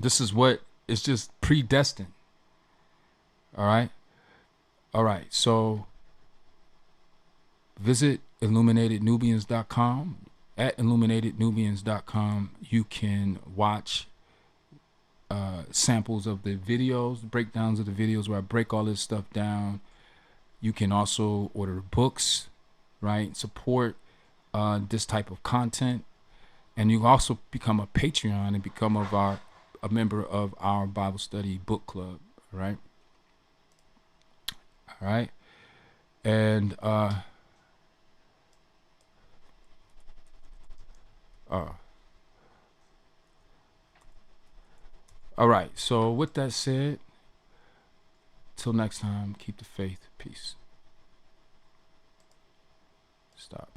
Speaker 1: This is what is just predestined. All right. All right. So visit illuminatednubians.com. At illuminatednubians.com, you can watch samples of the videos, breakdowns of the videos where I break all this stuff down. You can also order books, right? Support this type of content. And you also become a Patreon and become a member of our Bible study book club. All right. All right. And all right. So with that said, till next time, keep the faith. Peace. Stop.